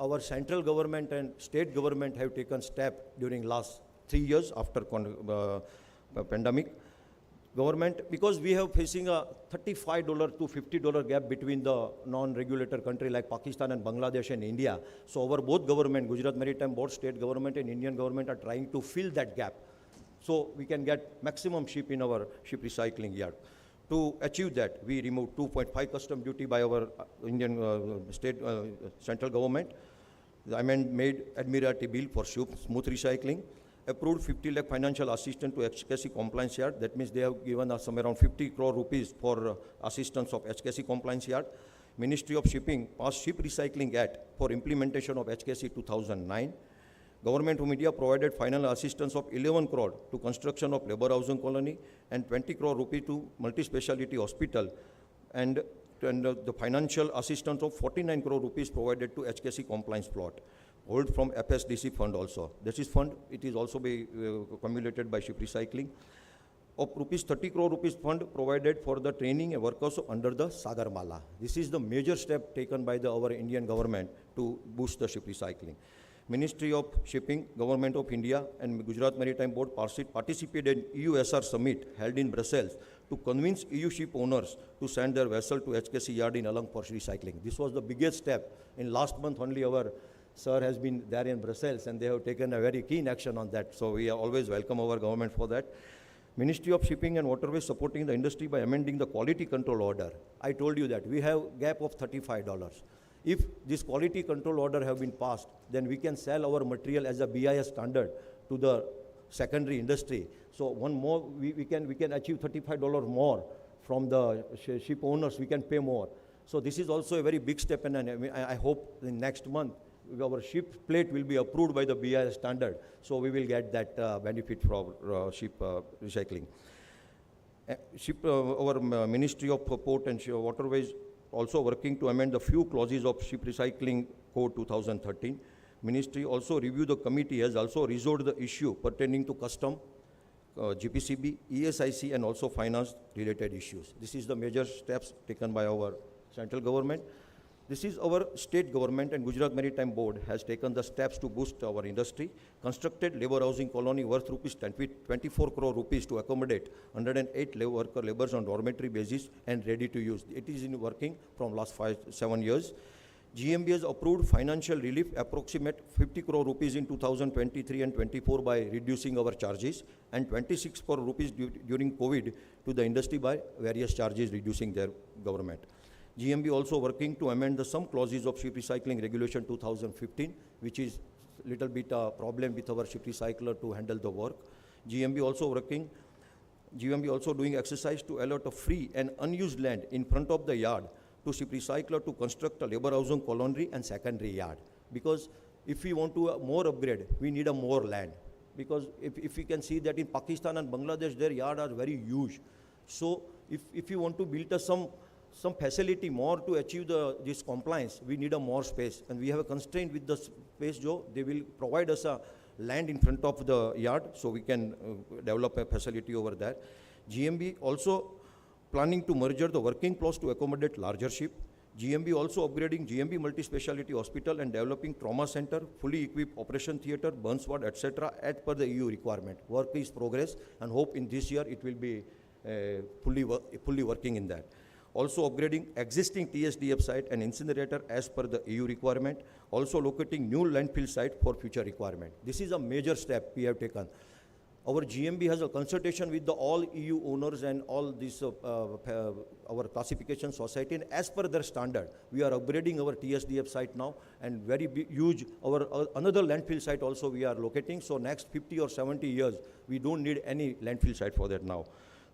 our central government and state government have taken step during last 3 years after pandemic. Government, because we have facing a $35 to $50 gap between the non-regulator country like Pakistan and Bangladesh and India. So our both government, Gujarat Maritime Board, state government and Indian government are trying to fill that gap. So we can get maximum ship in our ship recycling yard. To achieve that, we removed 2.5 custom duty by our Indian state central government. The amendment made Admiralty Bill for smooth recycling. Approved 50 lakh financial assistance to HKC compliance yard. That means they have given us some around 50 crore rupees for assistance of HKC compliance yard. Ministry of Shipping passed Ship Recycling Act for implementation of HKC 2009. Government of India provided final assistance of 11 crore to construction of labor housing colony and 20 crore rupee to multi-speciality hospital, and the financial assistance of 49 crore rupees provided to HKC compliance plot, hold from FSDC fund also. This is fund, it is also be accumulated by ship recycling. Of rupees 30 crore rupees fund provided for the training and workers under the Sagarmala. This is the major step taken by our Indian government to boost the ship recycling. Ministry of Shipping, Government of India and Gujarat Maritime Board participated in EU-SR summit held in Brussels to convince EU ship owners to send their vessel to HKC yard in Alang for recycling. This was the biggest step. In last month only our sir has been there in Brussels and they have taken a very keen action on that. So we always welcome our government for that. Ministry of Shipping and Waterways supporting the industry by amending the quality control order. I told you that we have gap of $35. If this quality control order have been passed, then we can sell our material as a BIS standard to the secondary industry. So one more, we can achieve $35 more from the ship owners, we can pay more. So this is also a very big step, and I hope in next month our ship plate will be approved by the BIS standard, so we will get that benefit from ship recycling. Our Ministry of Port and Waterways also working to amend the few clauses of Ship Recycling Code 2013. Ministry also reviewed, the committee has also resolved the issue pertaining to custom, GPCB, ESIC, and also finance related issues. This is the major steps taken by our central government. This is our state government, and Gujarat Maritime Board has taken the steps to boost our industry, constructed labor housing colony worth rupees 24 crore rupees to accommodate 108 laborers on dormitory basis and ready to use. It is in working from last 7 years. GMB has approved financial relief approximate 50 crore rupees in 2023 and 24 by reducing our charges, and 26 crore rupees during COVID to the industry by various charges reducing their government. GMB also working to amend some clauses of Ship Recycling Regulation 2015, which is little bit a problem with our ship recycler to handle the work. GMB also doing exercise to allot a free and unused land in front of the yard to ship recycler to construct a labor housing colony and secondary yard. Because if we want to more upgrade, we need a more land. Because if we can see that in Pakistan and Bangladesh, their yard are very huge. So if you want to build some facility more to achieve this compliance, we need a more space, and we have a constraint with the space. They will provide us a land in front of the yard, so we can develop a facility over there. GMB also planning to merge the working class to accommodate larger ship. GMB also upgrading GMB multi-speciality hospital and developing trauma center, fully equipped operation theater, burns ward, etc. as per the EU requirement. Work is progress, and hope in this year it will be fully working in that. Also upgrading existing TSDF site and incinerator as per the EU requirement. Also locating new landfill site for future requirement. This is a major step we have taken. Our GMB has a consultation with all EU owners and all this our classification society, and as per their standard, we are upgrading our TSDF site now, and very huge another landfill site also we are locating. So next 50 or 70 years, we don't need any landfill site for that now.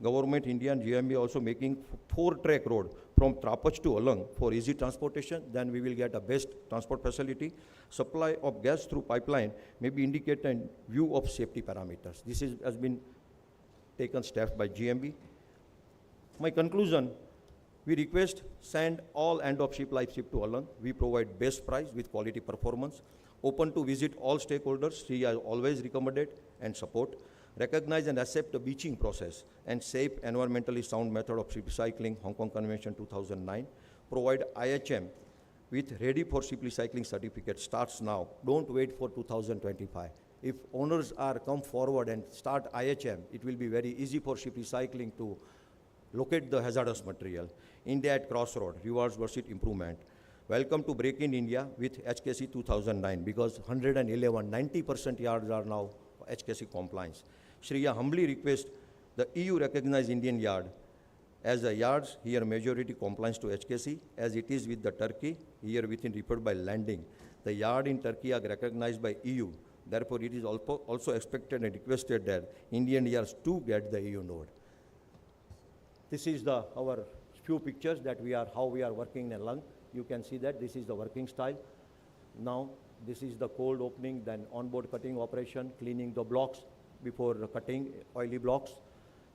Government India and GMB also making 4-track road from Trapach to Alang for easy transportation. Then we will get a best transport facility. Supply of gas through pipeline may be indicated in view of safety parameters. This has been taken steps by GMB. My conclusion, we request send all end of ship life ship to Alang. We provide best price with quality performance. Open to visit all stakeholders. Sri has always recommended and support. Recognize and accept the beaching process and safe, environmentally sound method of ship recycling, Hong Kong Convention 2009. Provide IHM with ready for ship recycling certificate starts now. Don't wait for 2025. If owners are come forward and start IHM, it will be very easy for ship recycling to locate the hazardous material. India at crossroad, rewards versus improvement. Welcome to Break in India with HKC 2009, because 90% yards are now HKC compliance. Shriya humbly request the EU recognize Indian yard as a yards here majority compliance to HKC as it is with the Turkey here within referred by landing. The yard in Turkey are recognized by EU. Therefore, it is also expected and requested that Indian yards too get the EU node. This is our few pictures that how we are working in Alang. You can see that this is the working style. Now, this is the cold opening, then onboard cutting operation, cleaning the blocks before cutting oily blocks.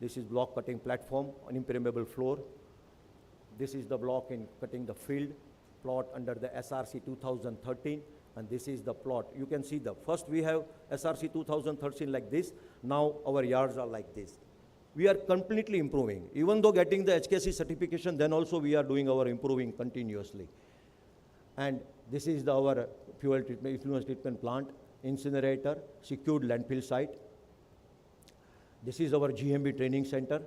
This is block cutting platform, unimpermeable floor. This is the block in cutting the field plot under the SRC 2013, and this is the plot. You can see first we have SRC 2013 like this. Now our yards are like this. We are completely improving. Even though getting the HKC certification, then also we are doing our improving continuously. And this is our fuel treatment, effluent treatment plant, incinerator, secured landfill site. This is our GMB training center.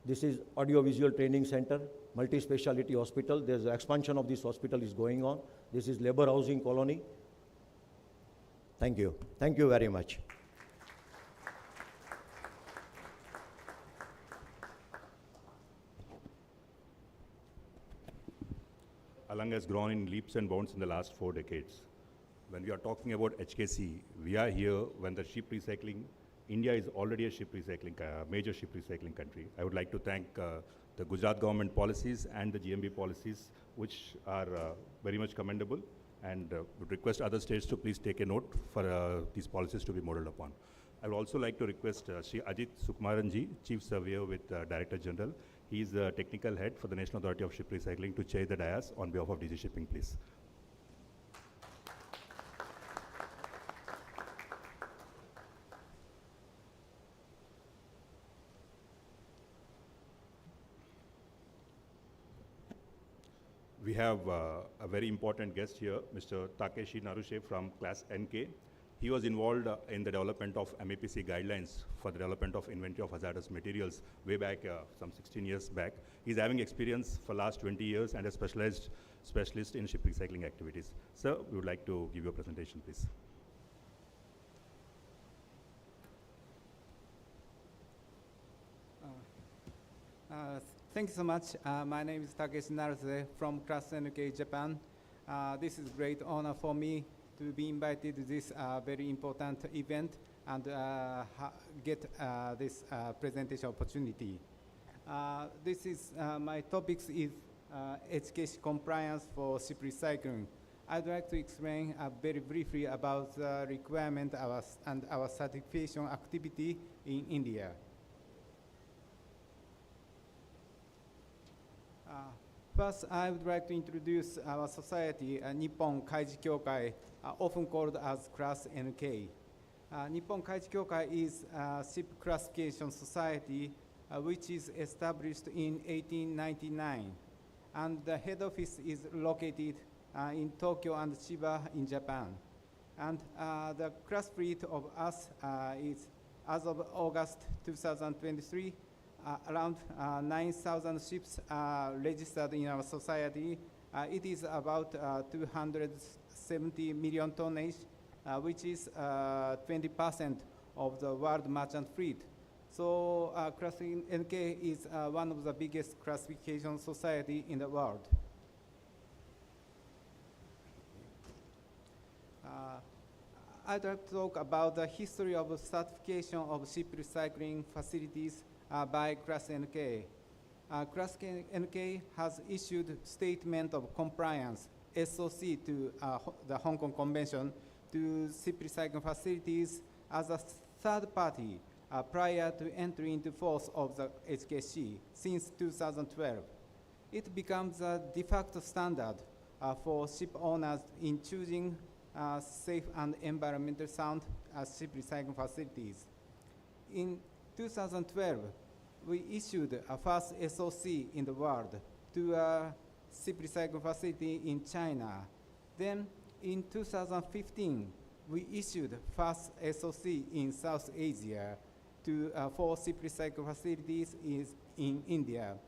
This is audiovisual training center, multi-speciality hospital. There's an expansion of this hospital is going on. This is labor housing colony. Thank you. Thank you very much. Alang has grown in leaps and bounds in the last 4 decades. When we are talking about HKC, we are here when the ship recycling, India is already a ship recycling, major ship recycling country. I would like to thank the Gujarat government policies and the GMB policies, which are very much commendable, and would request other states to please take a note for these policies to be modeled upon. I would also like to request Sri Ajit Sukumaranji, Chief Surveyor with Director General. He is the technical head for the National Authority of Ship Recycling, to chair the dais on behalf of DG Shipping, please. We have a very important guest here, Mr. Takeshi Narushe from Class NK. He was involved in the development of MAPC guidelines for the development of inventory of hazardous materials way back, some 16 years back. He's having experience for last 20 years and a specialist in ship recycling activities. Sir, we would like to give you a presentation, please. Thank you so much. My name is Takeshi Naruse from Class NK Japan. This is a great honor for me to be invited to this very important event and get this presentation opportunity. This is my topics is HKC compliance for ship recycling. I'd like to explain very briefly about the requirement and our certification activity in India. First, I would like to introduce our society, Nippon Kaiji Kyokai, often called as Class NK. Nippon Kaiji Kyokai is a ship classification society which is established in 1899. And the head office is located in Tokyo and Chiba in Japan. And the class fleet of us is, as of August 2023, around 9,000 ships are registered in our society. It is about 270 million tonnage, which is 20% of the world merchant fleet. So Class NK is one of the biggest classification society in the world. I'd like to talk about the history of certification of ship recycling facilities by Class NK. Class NK has issued Statement of Compliance, SOC, to the Hong Kong Convention to ship recycling facilities as a third party prior to entry into force of the HKC since 2012. It becomes a de facto standard for ship owners in choosing safe and environmentally sound ship recycling facilities. In 2012, we issued a first SOC in the world to a ship recycling facility in China. Then in 2015, we issued first SOC in South Asia to 4 ship recycling facilities in India.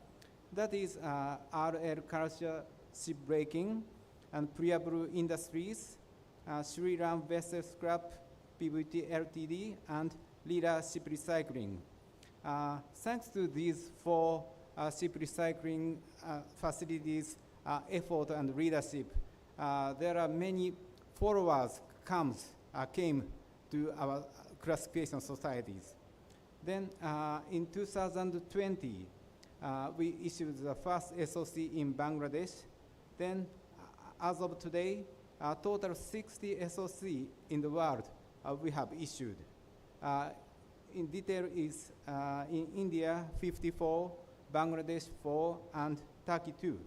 That is RL Culture Shipbreaking and Priyablue Industries, Sri Ram Vessel Scrap PVT Ltd, and Lira Ship Recycling. Thanks to these 4 ship recycling facilities' effort and leadership, there are many followers came to our classification societies. Then in 2020, we issued the first SOC in Bangladesh. Then as of today, a total 60 SOC in the world we have issued. In detail is in India 54, Bangladesh 4, and Turkey 2.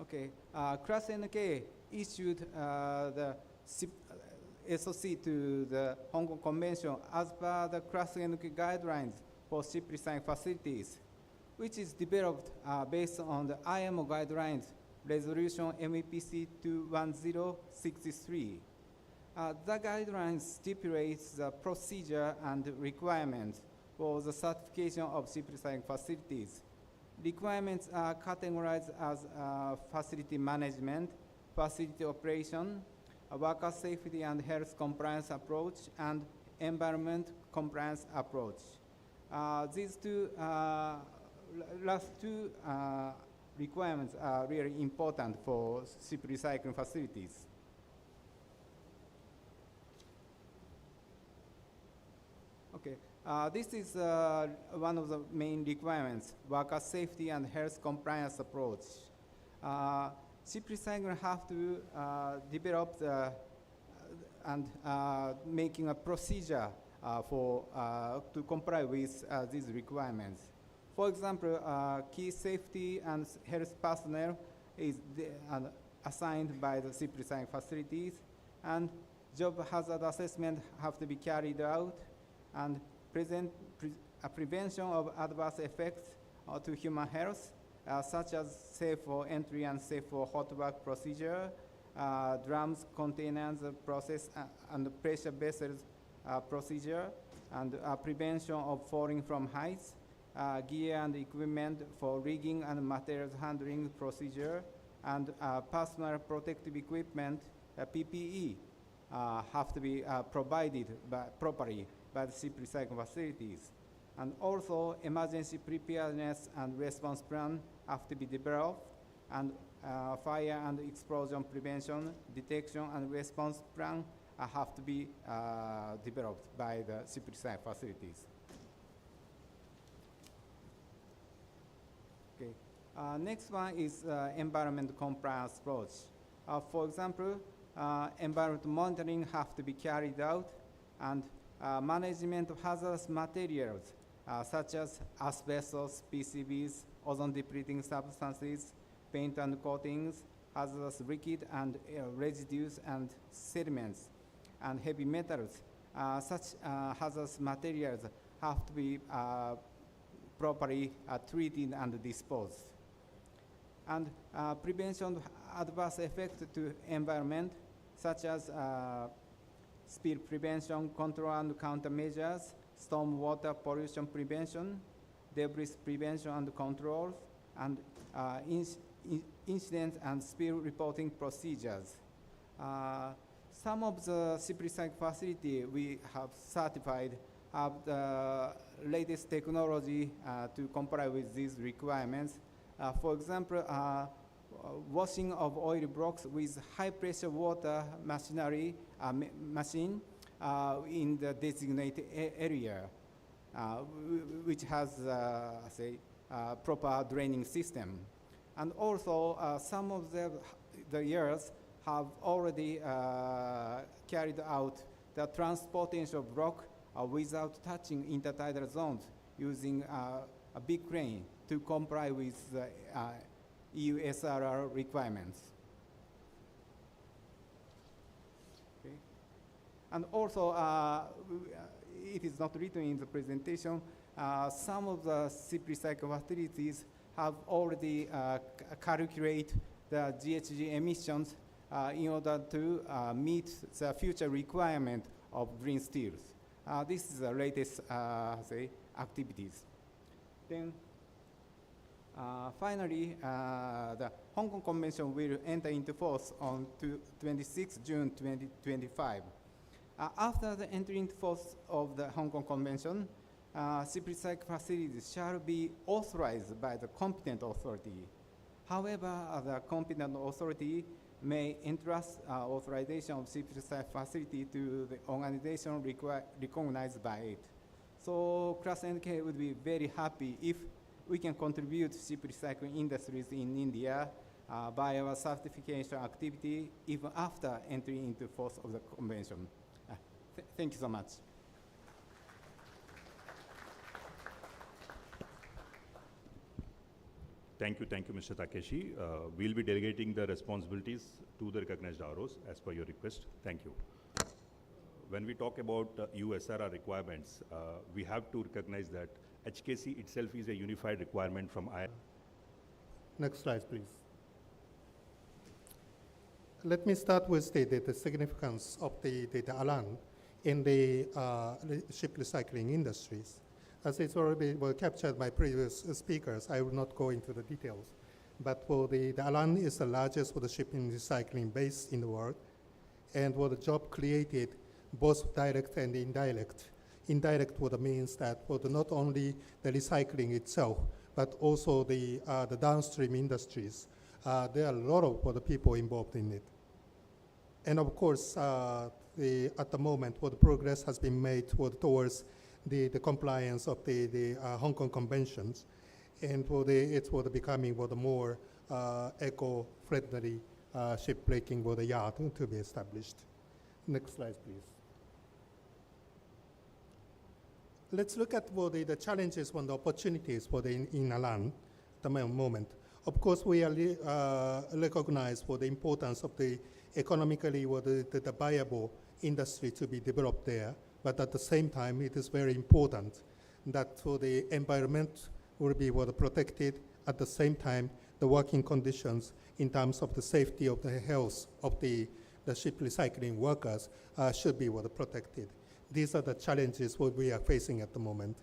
Okay, Class NK issued the SOC to the Hong Kong Convention as per the Class NK guidelines for ship recycling facilities, which is developed based on the IMO guidelines, Resolution MEPC 21063. The guidelines stipulates the procedure and requirements for the certification of ship recycling facilities. Requirements are categorized as facility management, facility operation, worker safety and health compliance approach, and environment compliance approach. These last two requirements are really important for ship recycling facilities. Okay. This is one of the main requirements, worker safety and health compliance approach. Ship recycling have to develop the, and making a procedure to comply with these requirements. For example, key safety and health personnel is assigned by the ship recycling facilities, and job hazard assessment have to be carried out, and prevention of adverse effects to human health, such as safe for entry and safe for hot work procedure, drums, containers process, and pressure vessels procedure, and prevention of falling from heights, gear and equipment for rigging and materials handling procedure, and personal protective equipment, PPE, have to be provided properly by the ship recycling facilities. And also, emergency preparedness and response plan have to be developed, and fire and explosion prevention, detection and response plan have to be developed by the ship recycling facilities. Okay. Next one is environment compliance approach. For example, environment monitoring have to be carried out, and management of hazardous materials such as asbestos, PCBs, ozone-depleting substances, paint and coatings, hazardous liquid and residues and sediments, and heavy metals. Such hazardous materials have to be properly treated and disposed. And prevention of adverse effects to environment, such as spill prevention, control and countermeasures, stormwater pollution prevention, debris prevention and controls, and incident and spill reporting procedures. Some of the ship recycling facility we have certified have the latest technology to comply with these requirements. For example, washing of oil blocks with high pressure water machinery machine in the designated area, which has proper draining system. And also, some of the years have already carried out the transportation of rock without touching intertidal zones using a big crane to comply with the EU SRR requirements. Okay. And also, it is not written in the presentation, some of the ship recycling facilities have already calculated the GHG emissions in order to meet the future requirement of green steels. This is the latest activities. Then finally, the Hong Kong Convention will enter into force on 26 June 2025. After the entry into force of the Hong Kong Convention, ship recycling facilities shall be authorized by the competent authority. However, the competent authority may entrust authorization of ship recycling facility to the organization recognized by it. So ClassNK would be very happy if we can contribute to ship recycling industries in India by our certification activity even after entering into force of the convention. Thank you so much. Thank you, Mr. Takeshi. We'll be delegating the responsibilities to the recognized ROs as per your request. Thank you. When we talk about USRR requirements, we have to recognize that HKC itself is a unified requirement from I. Next slide, please. Let me start with the significance of the ALAN in the ship recycling industries. As it's already well captured by previous speakers, I will not go into the details. But for the ALAN is the largest for the shipping recycling base in the world, and for the job created, both direct and indirect. Indirect would means that for not only the recycling itself, but also the downstream industries. There are a lot of the people involved in it. And of course, at the moment, what progress has been made towards the compliance of the Hong Kong conventions, and it's for the becoming for the more eco-friendly shipbreaking for the yard to be established. Next slide, please. Let's look at for the challenges and the opportunities for the in Alan at the moment. Of course, we are recognize for the importance of the economically or the viable industry to be developed there, but at the same time, it is very important that for the environment will be well protected. At the same time, the working conditions in terms of the safety of the health of the ship recycling workers should be well protected. These are the challenges what we are facing at the moment.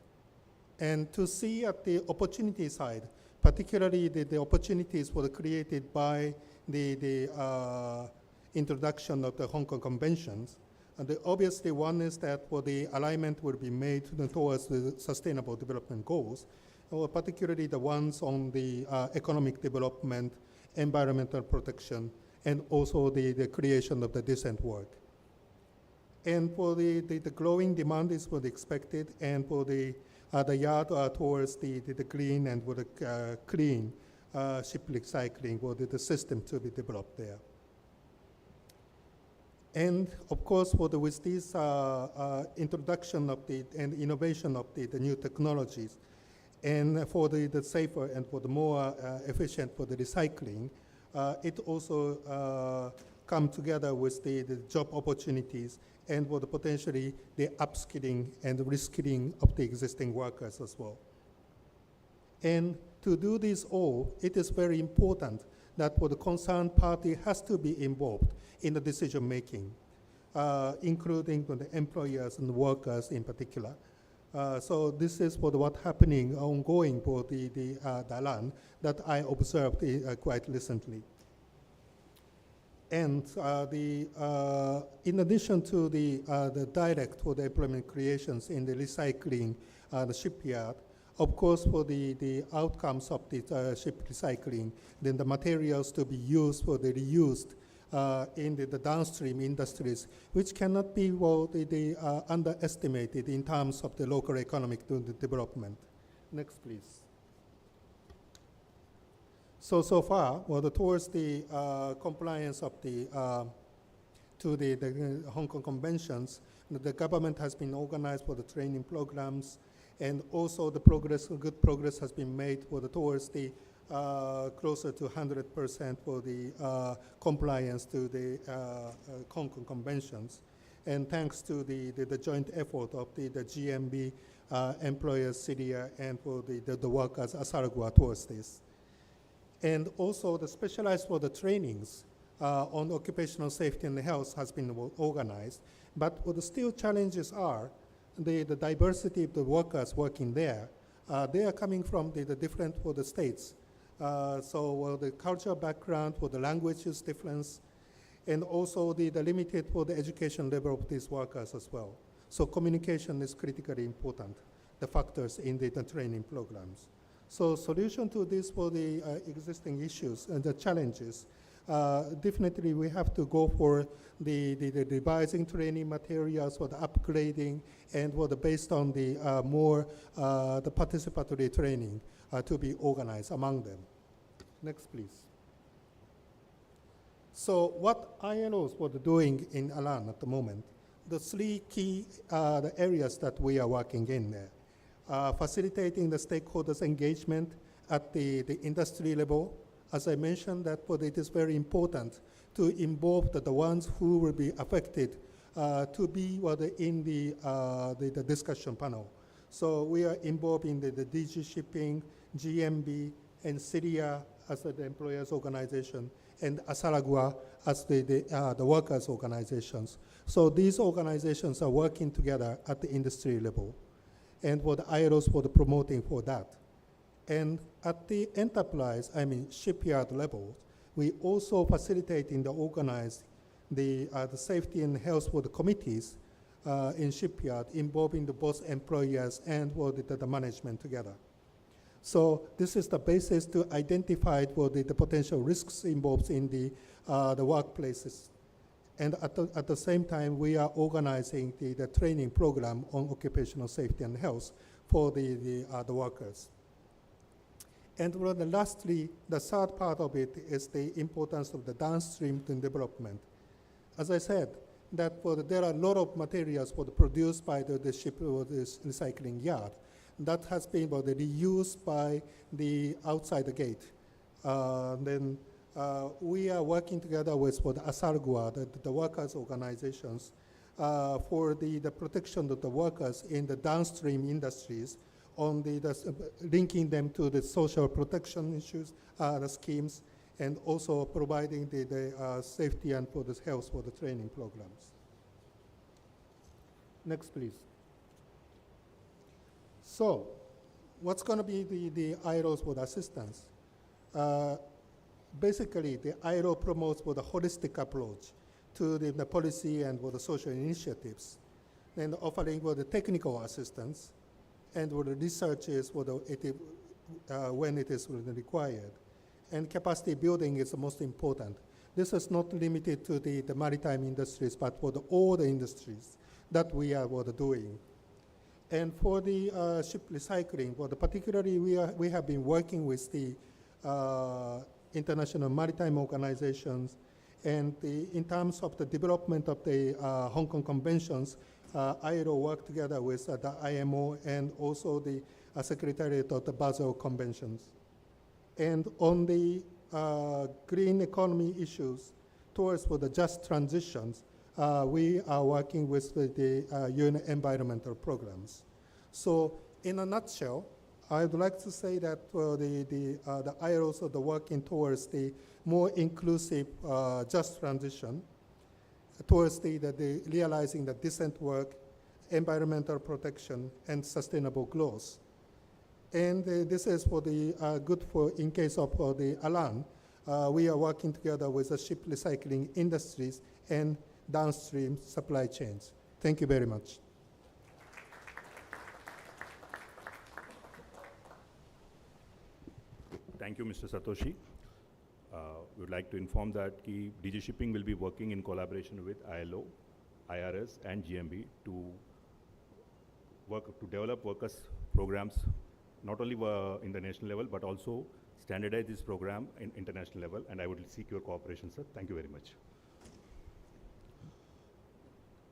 And to see at the opportunity side, particularly the opportunities were created by the introduction of the Hong Kong Conventions. And obviously one is that for the alignment will be made towards the Sustainable Development Goals, or particularly the ones on the economic development, environmental protection, and also the creation of the decent work. And for the growing demand is what expected, and for the yard towards the green and for the clean ship recycling, for the system to be developed there. And of course, with this introduction of and innovation of the new technologies, and for the safer and for the more efficient for the recycling, it also come together with the job opportunities and for the potentially the upskilling and reskilling of the existing workers as well. And to do this all, it is very important that for the concerned party has to be involved in the decision making, including the employers and the workers in particular. So this is for what happening ongoing for the Dalan that I observed quite recently. And in addition to the direct for the employment creations in the recycling, the shipyard, of course, for the outcomes of the ship recycling, then the materials to be used for the reused in the downstream industries, which cannot be underestimated in terms of the local economic development. Next, please. So far, towards the compliance of to the Hong Kong Conventions, the government has been organized for the training programs, and also the good progress has been made towards the closer to 100% for the compliance to the Hong Kong Conventions. And thanks to the joint effort of the GMB employers, CDA, and for the workers, Asaragua, towards this. And also the specialized for the trainings on occupational safety and health has been organized. But what the still challenges are the diversity of the workers working there. They are coming from the different for the states. So the cultural background, for the languages difference, and also the limited for the education level of these workers as well. So communication is critically important, the factors in the training programs. So solution to this for the existing issues and the challenges, definitely we have to go for the revising training materials, for the upgrading, and for the based on the more the participatory training to be organized among them. Next, please. So what ILOs were doing in Alan at the moment, the three key the areas that we are working in there. Facilitating the stakeholders' engagement at the industry level. As I mentioned, that it is very important to involve the ones who will be affected to be in the discussion panel. So we are involved in the DG Shipping, GMB, and Syria as the employers' organization, and Asaragua as the workers' organizations. So these organizations are working together at the industry level, and for the ILOs for the promoting for that. And at the enterprise, shipyard level, we also facilitating the organize the safety and health for the committees in shipyard, involving the both employers and for the management together. So this is the basis to identify for the potential risks involved in the workplaces. And at the same time, we are organizing the training program on occupational safety and health for the workers. And lastly, the third part of it is the importance of the downstream development. As I said, that there are a lot of materials produced by the ship or this recycling yard that has been reused by the outside the gate. Then we are working together with the ASARGUA, the workers' organizations, for the protection of the workers in the downstream industries, on linking them to the social protection issues, the schemes, and also providing the safety and for the health for the training programs. Next, please. So, what's going to be the ILO's for the assistance? Basically, the ILO promotes for the holistic approach to the policy and for the social initiatives, and offering for the technical assistance and for the researches for the when it is required. And capacity building is the most important. This is not limited to the maritime industries, but for all the industries that we are doing. And for the ship recycling, particularly we have been working with the international maritime organizations, and in terms of the development of the Hong Kong conventions, ILO worked together with the IMO and also the Secretariat of the Basel Conventions. And on the green economy issues towards for the just transitions, we are working with the UN environmental programs. So in a nutshell, I would like to say that the ILOs are working towards the more inclusive just transition, towards the realizing the decent work, environmental protection, and sustainable growth. And this is for the good for in case of the ALAN. We are working together with the ship recycling industries and downstream supply chains. Thank you very much. Thank you, Mr. Satoshi. We would like to inform that DG Shipping will be working in collaboration with ILO, IRS, and GMB to develop workers programs, not only in the national level, but also standardize this program in international level, and I would seek your cooperation, sir. Thank you very much.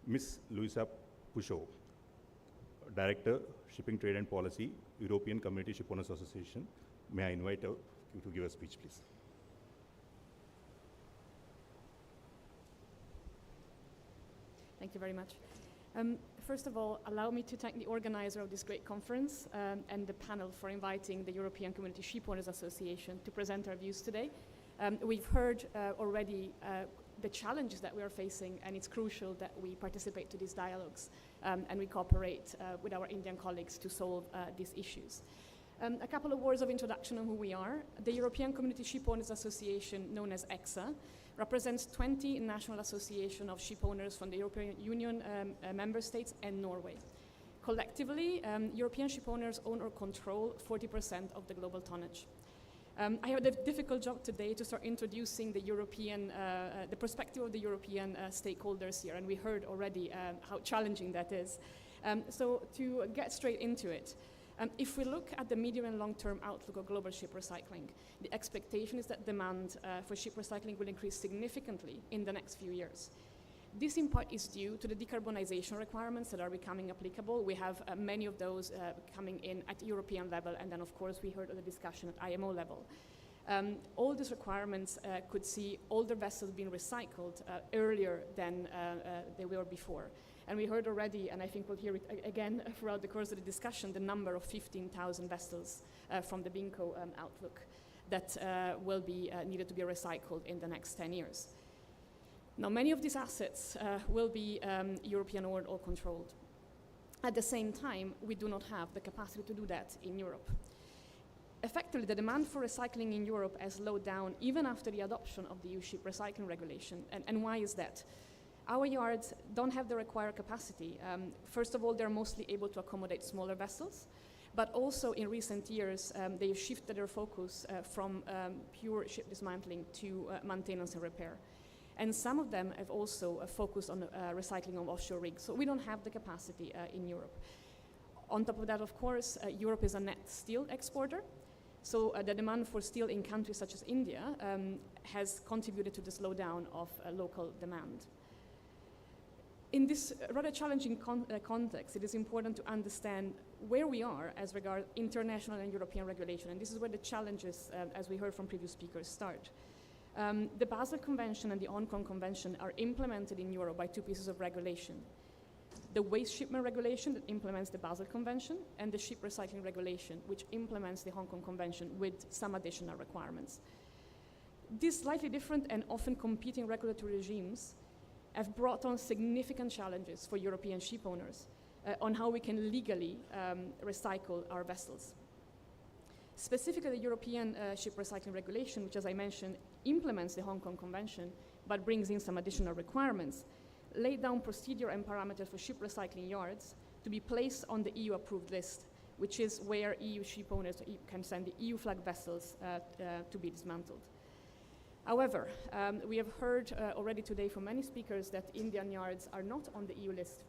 Ms. Luisa Pucho, Director, Shipping Trade and Policy, European Community Shipowners Association. May I invite you to give a speech, please? Thank you very much. First of all, allow me to thank the organizer of this great conference and the panel for inviting the European Community Shipowners Association to present our views today. We've heard already the challenges that we are facing, and it's crucial that we participate to these dialogues and we cooperate with our Indian colleagues to solve these issues. A couple of words of introduction on who we are. The European Community Shipowners Association, known as EXA, represents 20 national associations of shipowners from the European Union member states and Norway. Collectively, European shipowners own or control 40% of the global tonnage. I have the difficult job today to start introducing the European, the perspective of the European stakeholders here, and we heard already how challenging that is. So to get straight into it, if we look at the medium and long-term outlook of global ship recycling, the expectation is that demand for ship recycling will increase significantly in the next few years. This in part is due to the decarbonization requirements that are becoming applicable. We have many of those coming in at European level, and then of course we heard of the discussion at IMO level. All these requirements could see older vessels being recycled earlier than they were before. And we heard already, and I think we'll hear it again throughout the course of the discussion, the number of 15,000 vessels from the BINCO outlook that will be needed to be recycled in the next 10 years. Now, many of these assets will be European owned or controlled. At the same time, we do not have the capacity to do that in Europe. Effectively, the demand for recycling in Europe has slowed down even after the adoption of the EU ship recycling regulation. And why is that? Our yards don't have the required capacity. First of all, they're mostly able to accommodate smaller vessels, but also in recent years, they've shifted their focus from pure ship dismantling to maintenance and repair. And some of them have also focused on recycling of offshore rigs. So we don't have the capacity in Europe. On top of that, of course, Europe is a net steel exporter. So the demand for steel in countries such as India has contributed to the slowdown of local demand. In this rather challenging context, it is important to understand where we are as regards international and European regulation. And this is where the challenges, as we heard from previous speakers, start. The Basel Convention and the Hong Kong Convention are implemented in Europe by two pieces of regulation. The waste shipment regulation that implements the Basel Convention, and the ship recycling regulation, which implements the Hong Kong Convention with some additional requirements. These slightly different and often competing regulatory regimes have brought on significant challenges for European ship owners on how we can legally recycle our vessels. Specifically, the European ship recycling regulation, which, as I mentioned, implements the Hong Kong Convention, but brings in some additional requirements, laid down procedure and parameters for ship recycling yards to be placed on the EU-approved list, which is where EU ship owners can send the EU flag vessels to be dismantled. However, we have heard already today from many speakers that Indian yards are not on the EU list.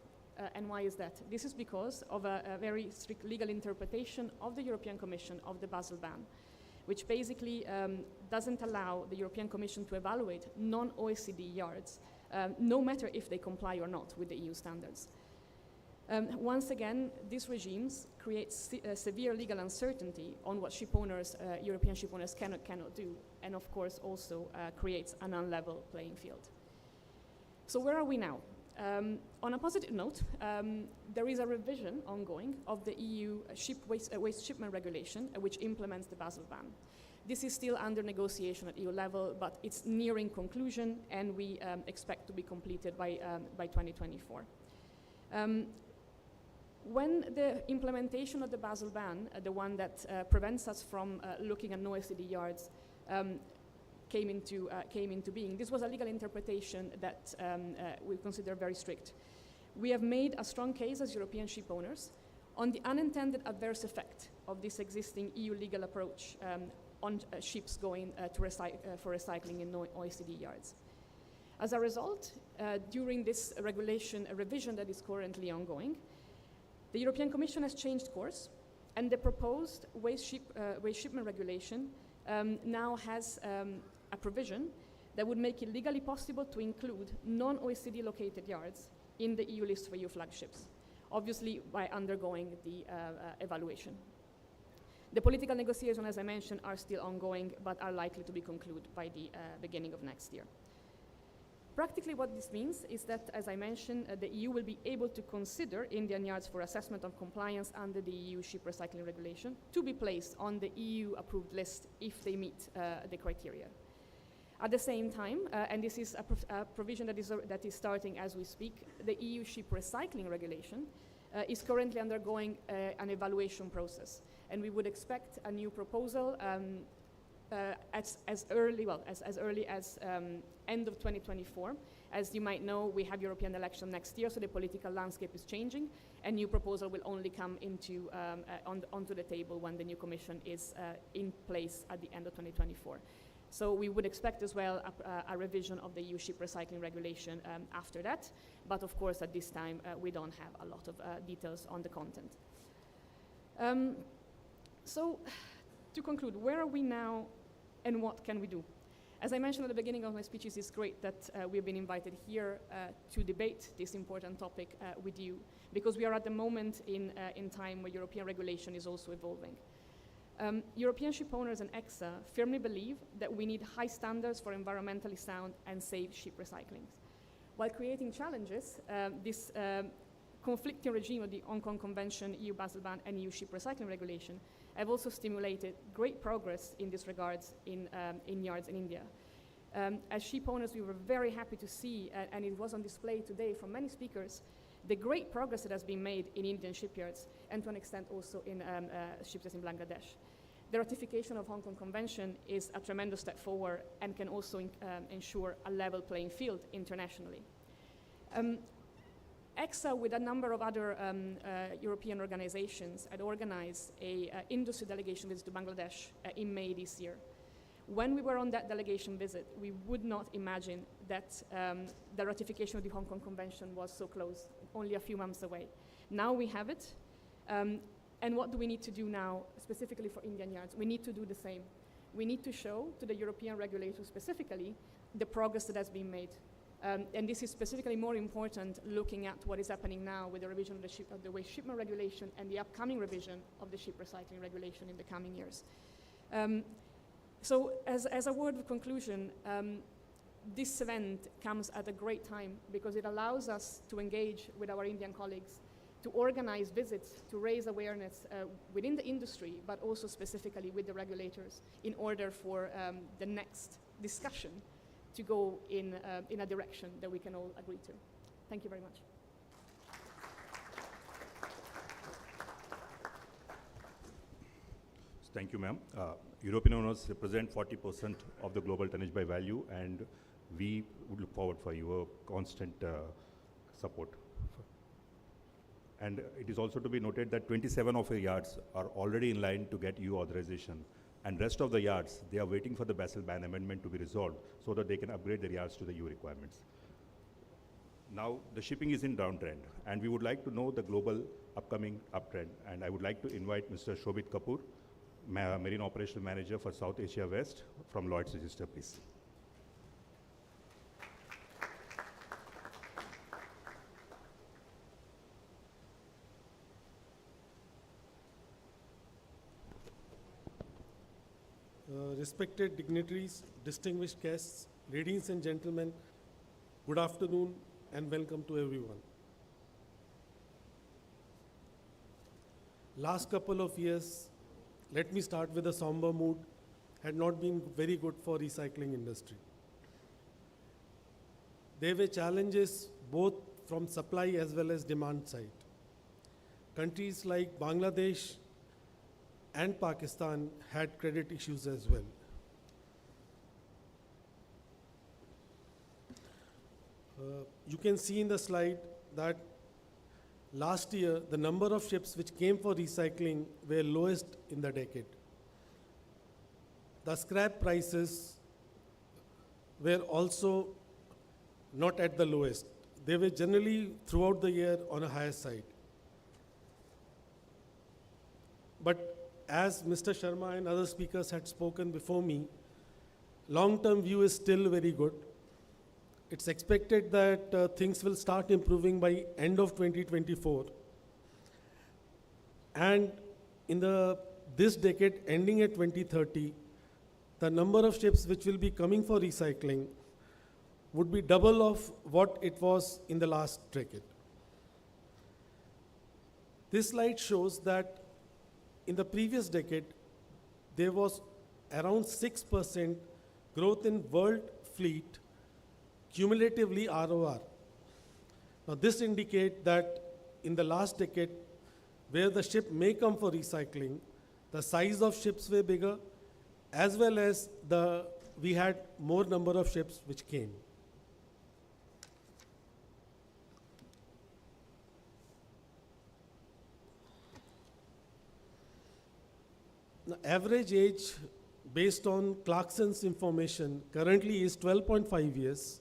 And why is that? This is because of a very strict legal interpretation of the European Commission of the Basel ban, which basically doesn't allow the European Commission to evaluate non-OECD yards, no matter if they comply or not with the EU standards. Once again, these regimes create severe legal uncertainty on what ship owners, European ship owners cannot do, and of course also creates an unlevel playing field. So where are we now? On a positive note, there is a revision ongoing of the EU waste shipment regulation, which implements the Basel ban. This is still under negotiation at EU level, but it's nearing conclusion, and we expect to be completed by 2024. When the implementation of the Basel ban, the one that prevents us from looking at non-OECD yards, came into being, this was a legal interpretation that we consider very strict. We have made a strong case as European ship owners on the unintended adverse effect of this existing EU legal approach on ships going for recycling in non-OECD yards. As a result, during this regulation revision that is currently ongoing, the European Commission has changed course, and the proposed waste shipment regulation now has a provision that would make it legally possible to include non-OECD located yards in the EU list for EU flagships, obviously by undergoing the evaluation. The political negotiations, as I mentioned, are still ongoing, but are likely to be concluded by the beginning of next year. Practically what this means is that, as I mentioned, the EU will be able to consider Indian yards for assessment of compliance under the EU ship recycling regulation to be placed on the EU-approved list if they meet the criteria. At the same time, and this is a provision that is starting as we speak, the EU ship recycling regulation is currently undergoing an evaluation process, and we would expect a new proposal as early as end of 2024. As you might know, we have European election next year, so the political landscape is changing, and new proposal will only come into onto the table when the new commission is in place at the end of 2024. So we would expect as well a revision of the EU ship recycling regulation after that, but of course at this time we don't have a lot of details on the content. So to conclude, where are we now and what can we do? As I mentioned at the beginning of my speeches, it's great that we've been invited here to debate this important topic with you, because we are at the moment in time where European regulation is also evolving. European ship owners and EXA firmly believe that we need high standards for environmentally sound and safe ship recycling. While creating challenges, this conflicting regime of the Hong Kong Convention, EU Basel ban, and EU ship recycling regulation have also stimulated great progress in this regards in yards in India. As ship owners, we were very happy to see, and it was on display today from many speakers, the great progress that has been made in Indian shipyards, and to an extent also in shipyards in Bangladesh. The ratification of Hong Kong Convention is a tremendous step forward and can also ensure a level playing field internationally. EXA, with a number of other European organizations, had organized an industry delegation visit to Bangladesh in May this year, When we were on that delegation visit, we would not imagine that the ratification of the Hong Kong Convention was so close, only a few months away. Now we have it, and what do we need to do now, specifically for Indian yards? We need to do the same. We need to show to the European regulators specifically the progress that has been made. And this is specifically more important looking at what is happening now with the revision of the waste shipment regulation and the upcoming revision of the ship recycling regulation in the coming years. So as a word of conclusion, this event comes at a great time because it allows us to engage with our Indian colleagues, to organize visits, to raise awareness within the industry, but also specifically with the regulators in order for the next discussion to go in a direction that we can all agree to. Thank you very much. Thank you, ma'am. European owners represent 40% of the global tonnage by value, and we would look forward for your constant support. And it is also to be noted that 27 of our yards are already in line to get EU authorization, and rest of the yards, they are waiting for the Basel ban amendment to be resolved so that they can upgrade their yards to the EU requirements. Now, the shipping is in downtrend, and we would like to know the global upcoming uptrend, and I would like to invite Mr. Shobit Kapoor, Marine Operational Manager for South Asia West from Lloyd's Register, please. Respected dignitaries, distinguished guests, ladies and gentlemen, good afternoon and welcome to everyone. Last couple of years, let me start with a somber mood, had not been very good for recycling industry. There were challenges both from supply as well as demand side. Countries like Bangladesh and Pakistan had credit issues as well. You can see in the slide that last year, the number of ships which came for recycling were lowest in the decade. The scrap prices were also not at the lowest. They were generally throughout the year on a higher side. But as Mr. Sharma and other speakers had spoken before me, long-term view is still very good. It's expected that things will start improving by end of 2024. And in this decade, ending at 2030, the number of ships which will be coming for recycling would be double of what it was in the last decade. This slide shows that in the previous decade, there was around 6% growth in world fleet, cumulatively ROR. Now this indicates that in the last decade, where the ship may come for recycling, the size of ships were bigger, as well as we had more number of ships which came. The average age based on Clarkson's information currently is 12.5 years.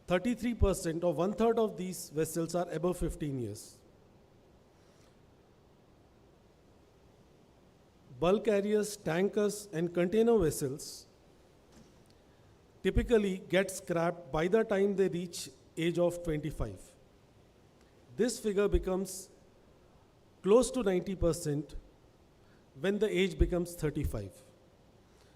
33% or 1/3 of these vessels are above 15 years. Bulk carriers, tankers, and container vessels typically get scrapped by the time they reach age of 25. This figure becomes close to 90% when the age becomes 35.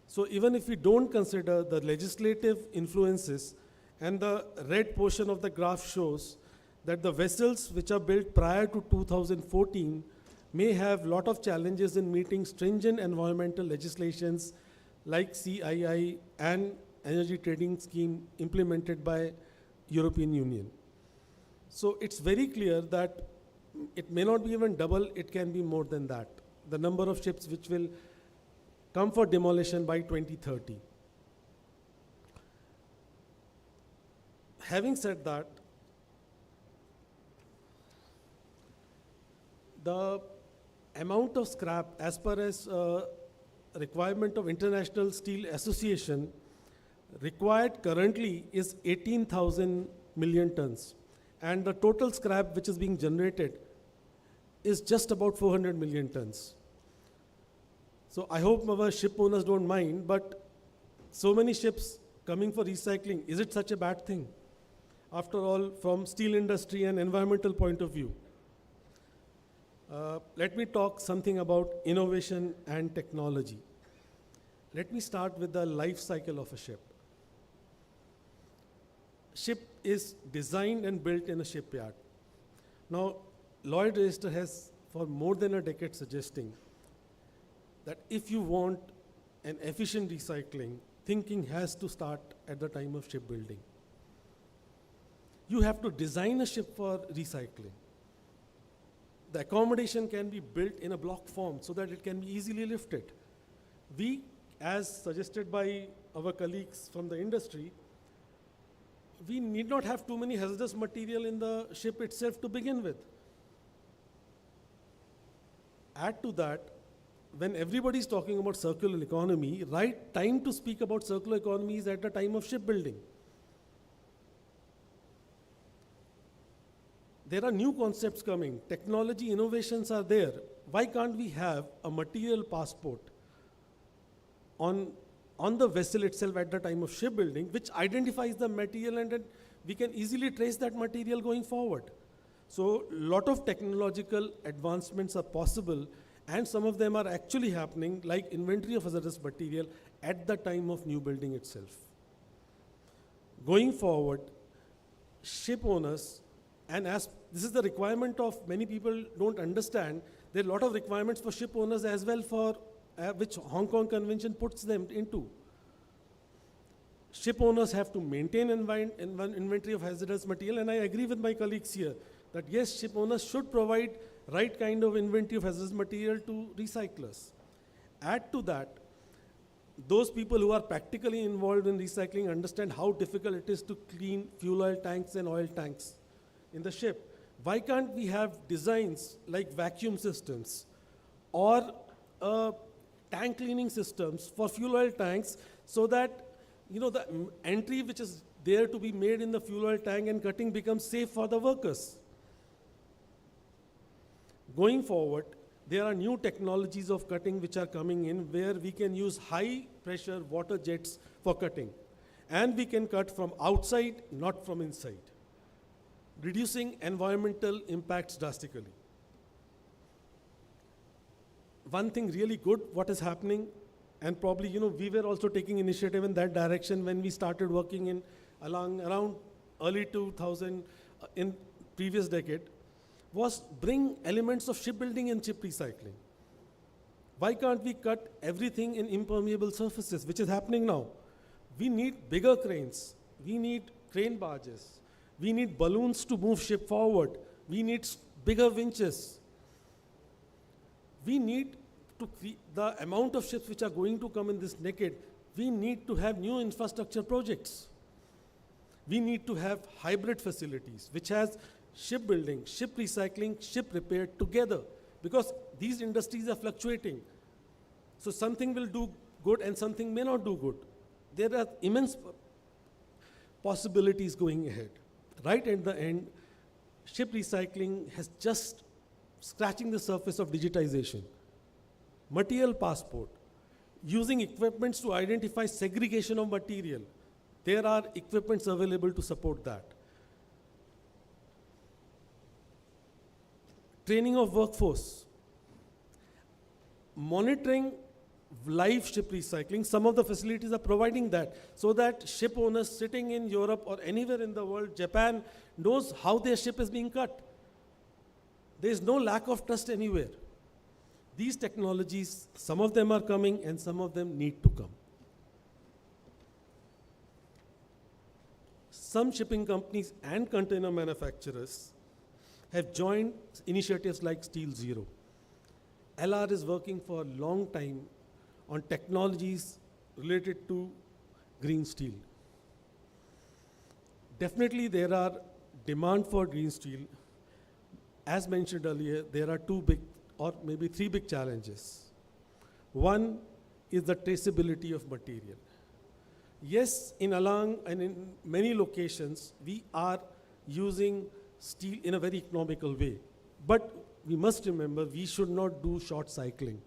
So even if we don't consider the legislative influences, and the red portion of the graph shows that the vessels which are built prior to 2014 may have lot of challenges in meeting stringent environmental legislations like CII and Energy Trading Scheme implemented by European Union. So it's very clear that it may not be even double, it can be more than that, the number of ships which will come for demolition by 2030. Having said that, the amount of scrap as per as requirement of International Steel Association required currently is 18,000 million tons. And the total scrap which is being generated is just about 400 million tons. So I hope our ship owners don't mind, but so many ships coming for recycling, is it such a bad thing? After all, from steel industry and environmental point of view. Let me talk something about innovation and technology. Let me start with the life cycle of a ship. Ship is designed and built in a shipyard. Now, Lloyd Register has for more than a decade suggesting that if you want an efficient recycling, thinking has to start at the time of shipbuilding. You have to design a ship for recycling. The accommodation can be built in a block form so that it can be easily lifted. We, as suggested by our colleagues from the industry, we need not have too many hazardous material in the ship itself to begin with. Add to that, when everybody is talking about circular economy, right time to speak about circular economy is at the time of shipbuilding. There are new concepts coming, technology innovations are there. Why can't we have a material passport on the vessel itself at the time of shipbuilding, which identifies the material, and then we can easily trace that material going forward. So a lot of technological advancements are possible, and some of them are actually happening, like inventory of hazardous material at the time of new building itself. Going forward, ship owners, and as this is the requirement of many people don't understand, there are a lot of requirements for ship owners as well, for which Hong Kong Convention puts them into. Ship owners have to maintain inventory of hazardous material, and I agree with my colleagues here that yes, ship owners should provide right kind of inventory of hazardous material to recyclers. Add to that, those people who are practically involved in recycling understand how difficult it is to clean fuel oil tanks and oil tanks in the ship. Why can't we have designs like vacuum systems or tank cleaning systems for fuel oil tanks, so that the entry which is there to be made in the fuel oil tank and cutting becomes safe for the workers. Going forward, there are new technologies of cutting which are coming in, where we can use high pressure water jets for cutting, and we can cut from outside, not from inside, reducing environmental impacts drastically. One thing really good what is happening, and probably we were also taking initiative in that direction when we started working in around early 2000 in previous decade, was bring elements of shipbuilding and ship recycling. Why can't we cut everything in impermeable surfaces, which is happening now? We need bigger cranes, we need crane barges, we need balloons to move ship forward, we need bigger winches. We need to the amount of ships which are going to come in this decade, we need to have new infrastructure projects. We need to have hybrid facilities, which has shipbuilding, ship recycling, ship repair together, because these industries are fluctuating. So something will do good and something may not do good. There are immense possibilities going ahead. Right at the end, ship recycling has just scratching the surface of digitization. Material passport, using equipments to identify segregation of material. There are equipments available to support that. Training of workforce. Monitoring live ship recycling. Some of the facilities are providing that, so that ship owners sitting in Europe or anywhere in the world, Japan, knows how their ship is being cut. There is no lack of trust anywhere. These technologies, some of them are coming and some of them need to come. Some shipping companies and container manufacturers have joined initiatives like Steel Zero. LR is working for a long time on technologies related to green steel. Definitely there are demand for green steel. As mentioned earlier, there are two big or maybe three big challenges. One is the traceability of material. Yes, in Alang and in many locations, we are using steel in a very economical way. But we must remember we should not do short cycling.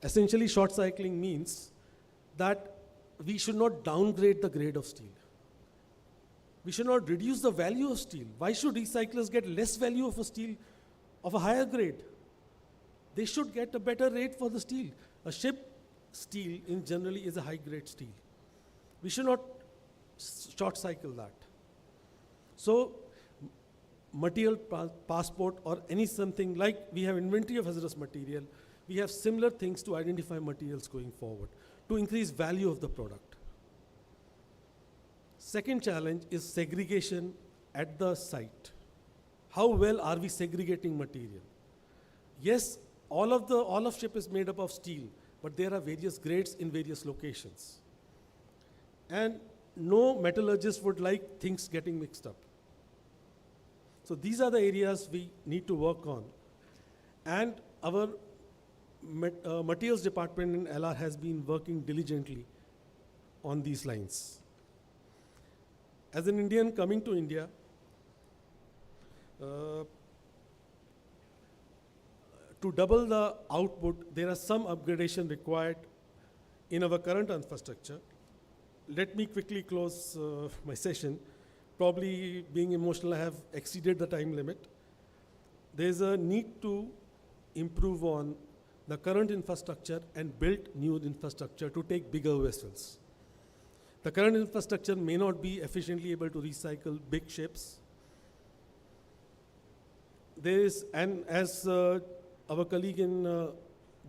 Essentially, short cycling means that we should not downgrade the grade of steel. We should not reduce the value of steel. Why should recyclers get less value of a steel of a higher grade? They should get a better rate for the steel. A ship steel in generally is a high grade steel. We should not short cycle that. So material passport or any something like we have inventory of hazardous material, we have similar things to identify materials going forward to increase value of the product. Second challenge is segregation at the site. How well are we segregating material? Yes, all of ship is made up of steel, but there are various grades in various locations. And no metallurgist would like things getting mixed up. So these are the areas we need to work on. And our materials department in LR has been working diligently on these lines. As an Indian coming to India, to double the output, there are some upgradation required in our current infrastructure. Let me quickly close my session. Probably being emotional, I have exceeded the time limit. There's a need to improve on the current infrastructure and build new infrastructure to take bigger vessels. The current infrastructure may not be efficiently able to recycle big ships. There is, and as our colleague in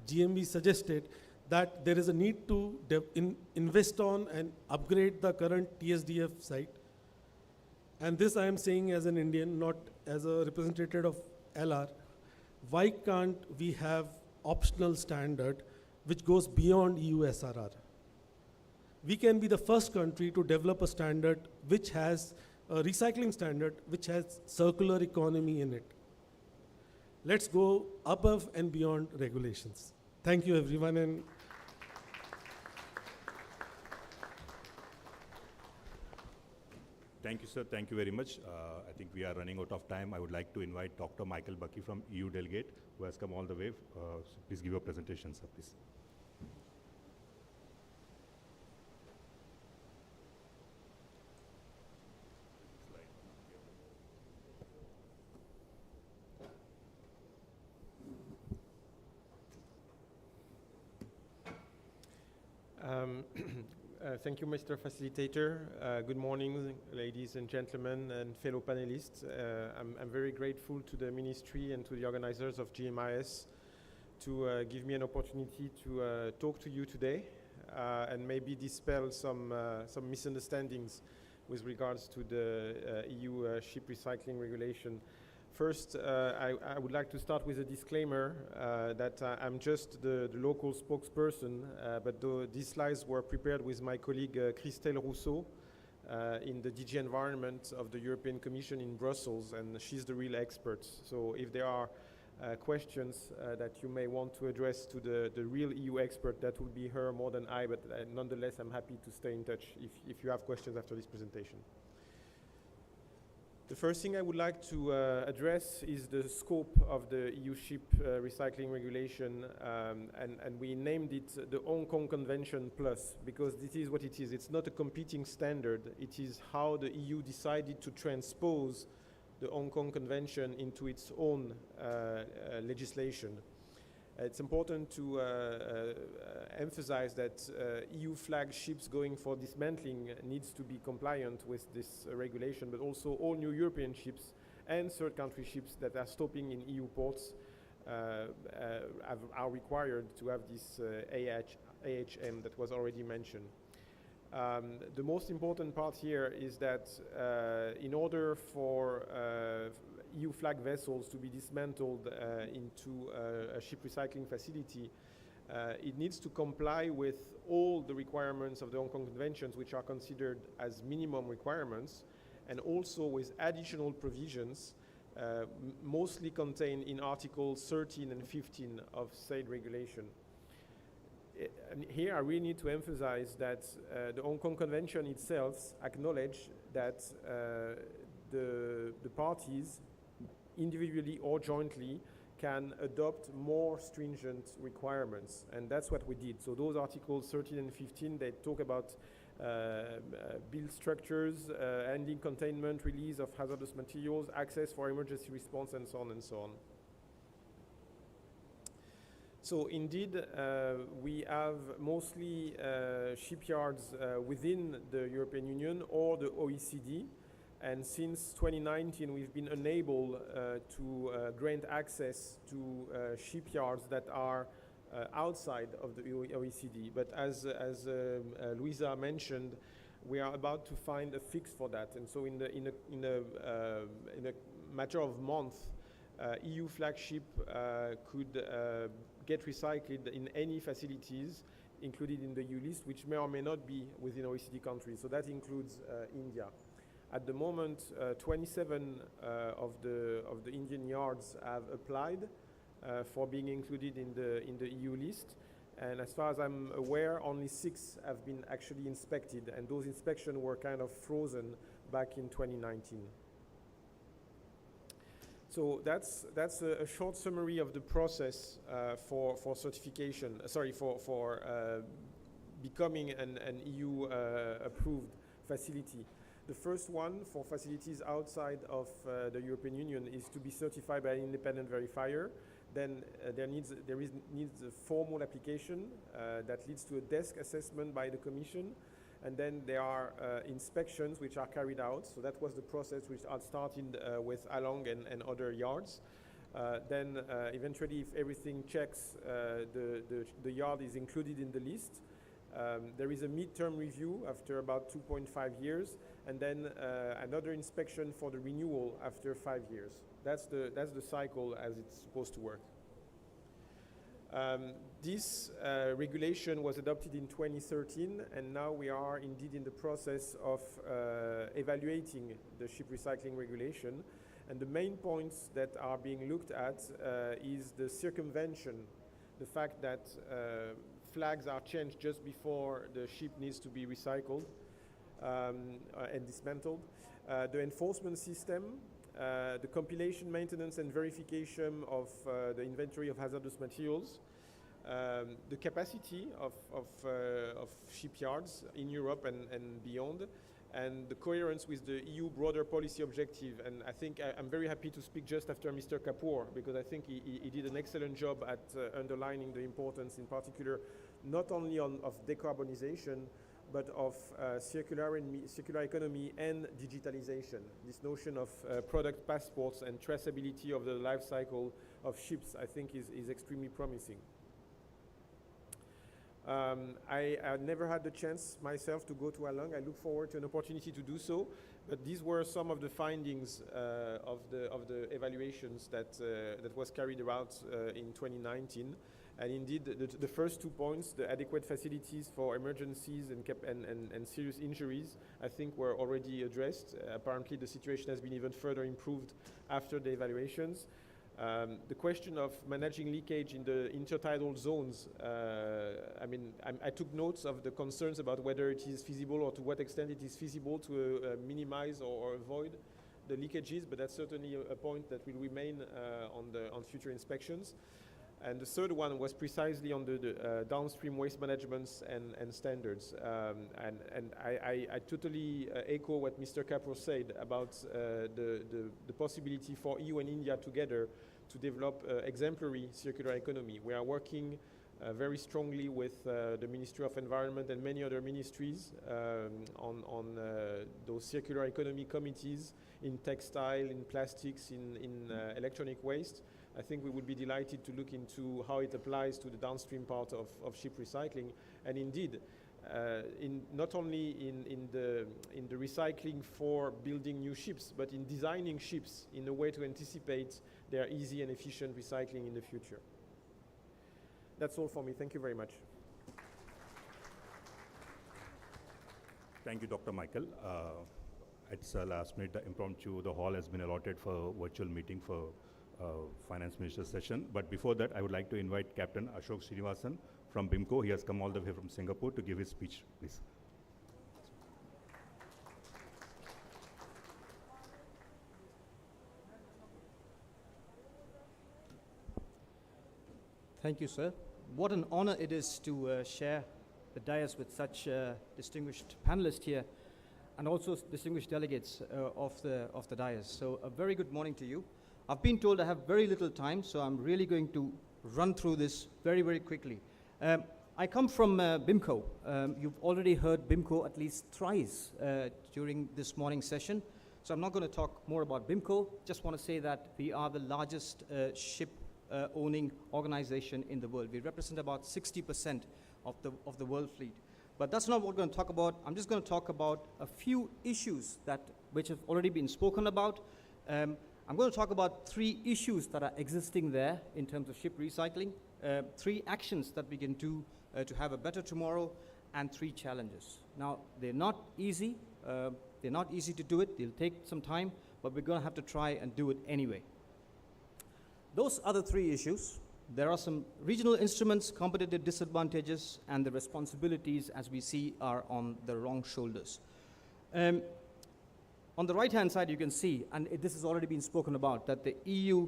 GMB suggested, that there is a need to invest on and upgrade the current TSDF site. And this I am saying as an Indian, not as a representative of LR. Why can't we have optional standard which goes beyond EU SRR? We can be the first country to develop a standard which has a recycling standard which has circular economy in it. Let's go above and beyond regulations. Thank you, everyone. And Thank you, sir. Thank you very much. I think we are running out of time. I would like to invite Dr. Michael Bucky from EU Delegate, who has come all the way. So please give your presentation, sir, please. Thank you, Mr. Facilitator. Good morning, ladies and gentlemen and fellow panelists. I'm very grateful to the Ministry and to the organizers of GMIS to give me an opportunity to talk to you today and maybe dispel some misunderstandings with regards to the EU ship recycling regulation. First, I would like to start with a disclaimer that I'm just the local spokesperson, but these slides were prepared with my colleague Christelle Rousseau in the DG Environment of the European Commission in Brussels, and she's the real expert. So if there are questions that you may want to address to the real EU expert, that will be her more than I, but nonetheless, I'm happy to stay in touch if you have questions after this presentation. The first thing I would like to address is the scope of the EU ship recycling regulation, and we named it the Hong Kong Convention Plus, because this is what it is. It's not a competing standard. It is how the EU decided to transpose the Hong Kong Convention into its own legislation. It's important to emphasize that EU flag ships going for dismantling needs to be compliant with this regulation, but also all new European ships and third country ships that are stopping in EU ports are required to have this AHM that was already mentioned. The most important part here is that in order for EU flag vessels to be dismantled into a ship recycling facility, it needs to comply with all the requirements of the Hong Kong Conventions, which are considered as minimum requirements, and also with additional provisions mostly contained in Articles 13 and 15 of said regulation. And here I really need to emphasize that the Hong Kong Convention itself acknowledges that the parties, individually or jointly, can adopt more stringent requirements, and that's what we did. So those Articles 13 and 15, they talk about build structures, handling containment, release of hazardous materials, access for emergency response, and so on and so on. So indeed, we have mostly shipyards within the European Union or the OECD, and since 2019 we've been unable to grant access to shipyards that are outside of the OECD. But as Louisa mentioned, we are about to find a fix for that, and so in a matter of months, EU flagship could get recycled in any facilities included in the EU list, which may or may not be within OECD countries. So that includes India. At the moment, 27 of the Indian yards have applied for being included in the EU list, and as far as I'm aware, only 6 have been actually inspected, and those inspections were kind of frozen back in 2019. So that's a short summary of the process for certification. For becoming an EU approved facility. The first one for facilities outside of the European Union is to be certified by an independent verifier. Then there needs a formal application that leads to a desk assessment by the Commission, and then there are inspections which are carried out. So that was the process which had started with Along and other yards. Then eventually, if everything checks, the yard is included in the list. There is a midterm review after about 2.5 years, and then another inspection for the renewal after 5 years. That's the cycle as it's supposed to work. This regulation was adopted in 2013, and now we are indeed in the process of evaluating the ship recycling regulation. And the main points that are being looked at is the circumvention, the fact that flags are changed just before the ship needs to be recycled and dismantled, the enforcement system, the compilation, maintenance, and verification of the inventory of hazardous materials, the capacity of shipyards in Europe and beyond, and the coherence with the EU broader policy objective. And I think I'm very happy to speak just after Mr. Kapoor, because I think he did an excellent job at underlining the importance, in particular, not only of decarbonization, but of circular economy and digitalization. This notion of product passports and traceability of the life cycle of ships, I think, is extremely promising. I never had the chance myself to go to Along. I look forward to an opportunity to do so, but these were some of the findings of the evaluations that was carried out in 2019. And indeed, the first 2 points, the adequate facilities for emergencies and serious injuries, I think were already addressed. Apparently, the situation has been even further improved after the evaluations. The question of managing leakage in the intertidal zones, I took notes of the concerns about whether it is feasible or to what extent it is feasible to minimize or avoid the leakages, but that's certainly a point that will remain on future inspections. And the third one was precisely on the downstream waste management and standards. And I totally echo what Mr. Kapoor said about the possibility for EU and India together to develop exemplary circular economy. We are working very strongly with the Ministry of Environment and many other ministries on those circular economy committees in textile, in plastics, in electronic waste. I think we would be delighted to look into how it applies to the downstream part of ship recycling. And indeed, not only in the recycling for building new ships, but in designing ships in a way to anticipate their easy and efficient recycling in the future. That's all for me. Thank you very much. Thank you, Dr. Michael. it's a last minute impromptu. The hall has been allotted for virtual meeting for finance minister session. But before that, I would like to invite Captain Ashok Srinivasan from BIMCO. He has come all the way from Singapore to give his speech, please. Thank you, sir. What an honor it is to share the dais with such distinguished panelists here and also distinguished delegates of the dais. So a very good morning to you. I've been told I have very little time, so I'm really going to run through this very, very quickly. I come from BIMCO. You've already heard BIMCO at least thrice during this morning's session. So I'm not going to talk more about BIMCO. Just want to say that we are the largest ship owning organization in the world. We represent about 60% of the world fleet. But that's not what we're going to talk about. I'm just going to talk about a few issues which have already been spoken about. I'm going to talk about 3 issues that are existing there in terms of ship recycling, 3 actions that we can do to have a better tomorrow, and 3 challenges. Now, they're not easy. They're not easy to do it. They'll take some time, but we're going to have to try and do it anyway. Those other 3 issues, there are some regional instruments, competitive disadvantages, and the responsibilities, as we see, are on the wrong shoulders. On the right-hand side, you can see, and this has already been spoken about, that the EU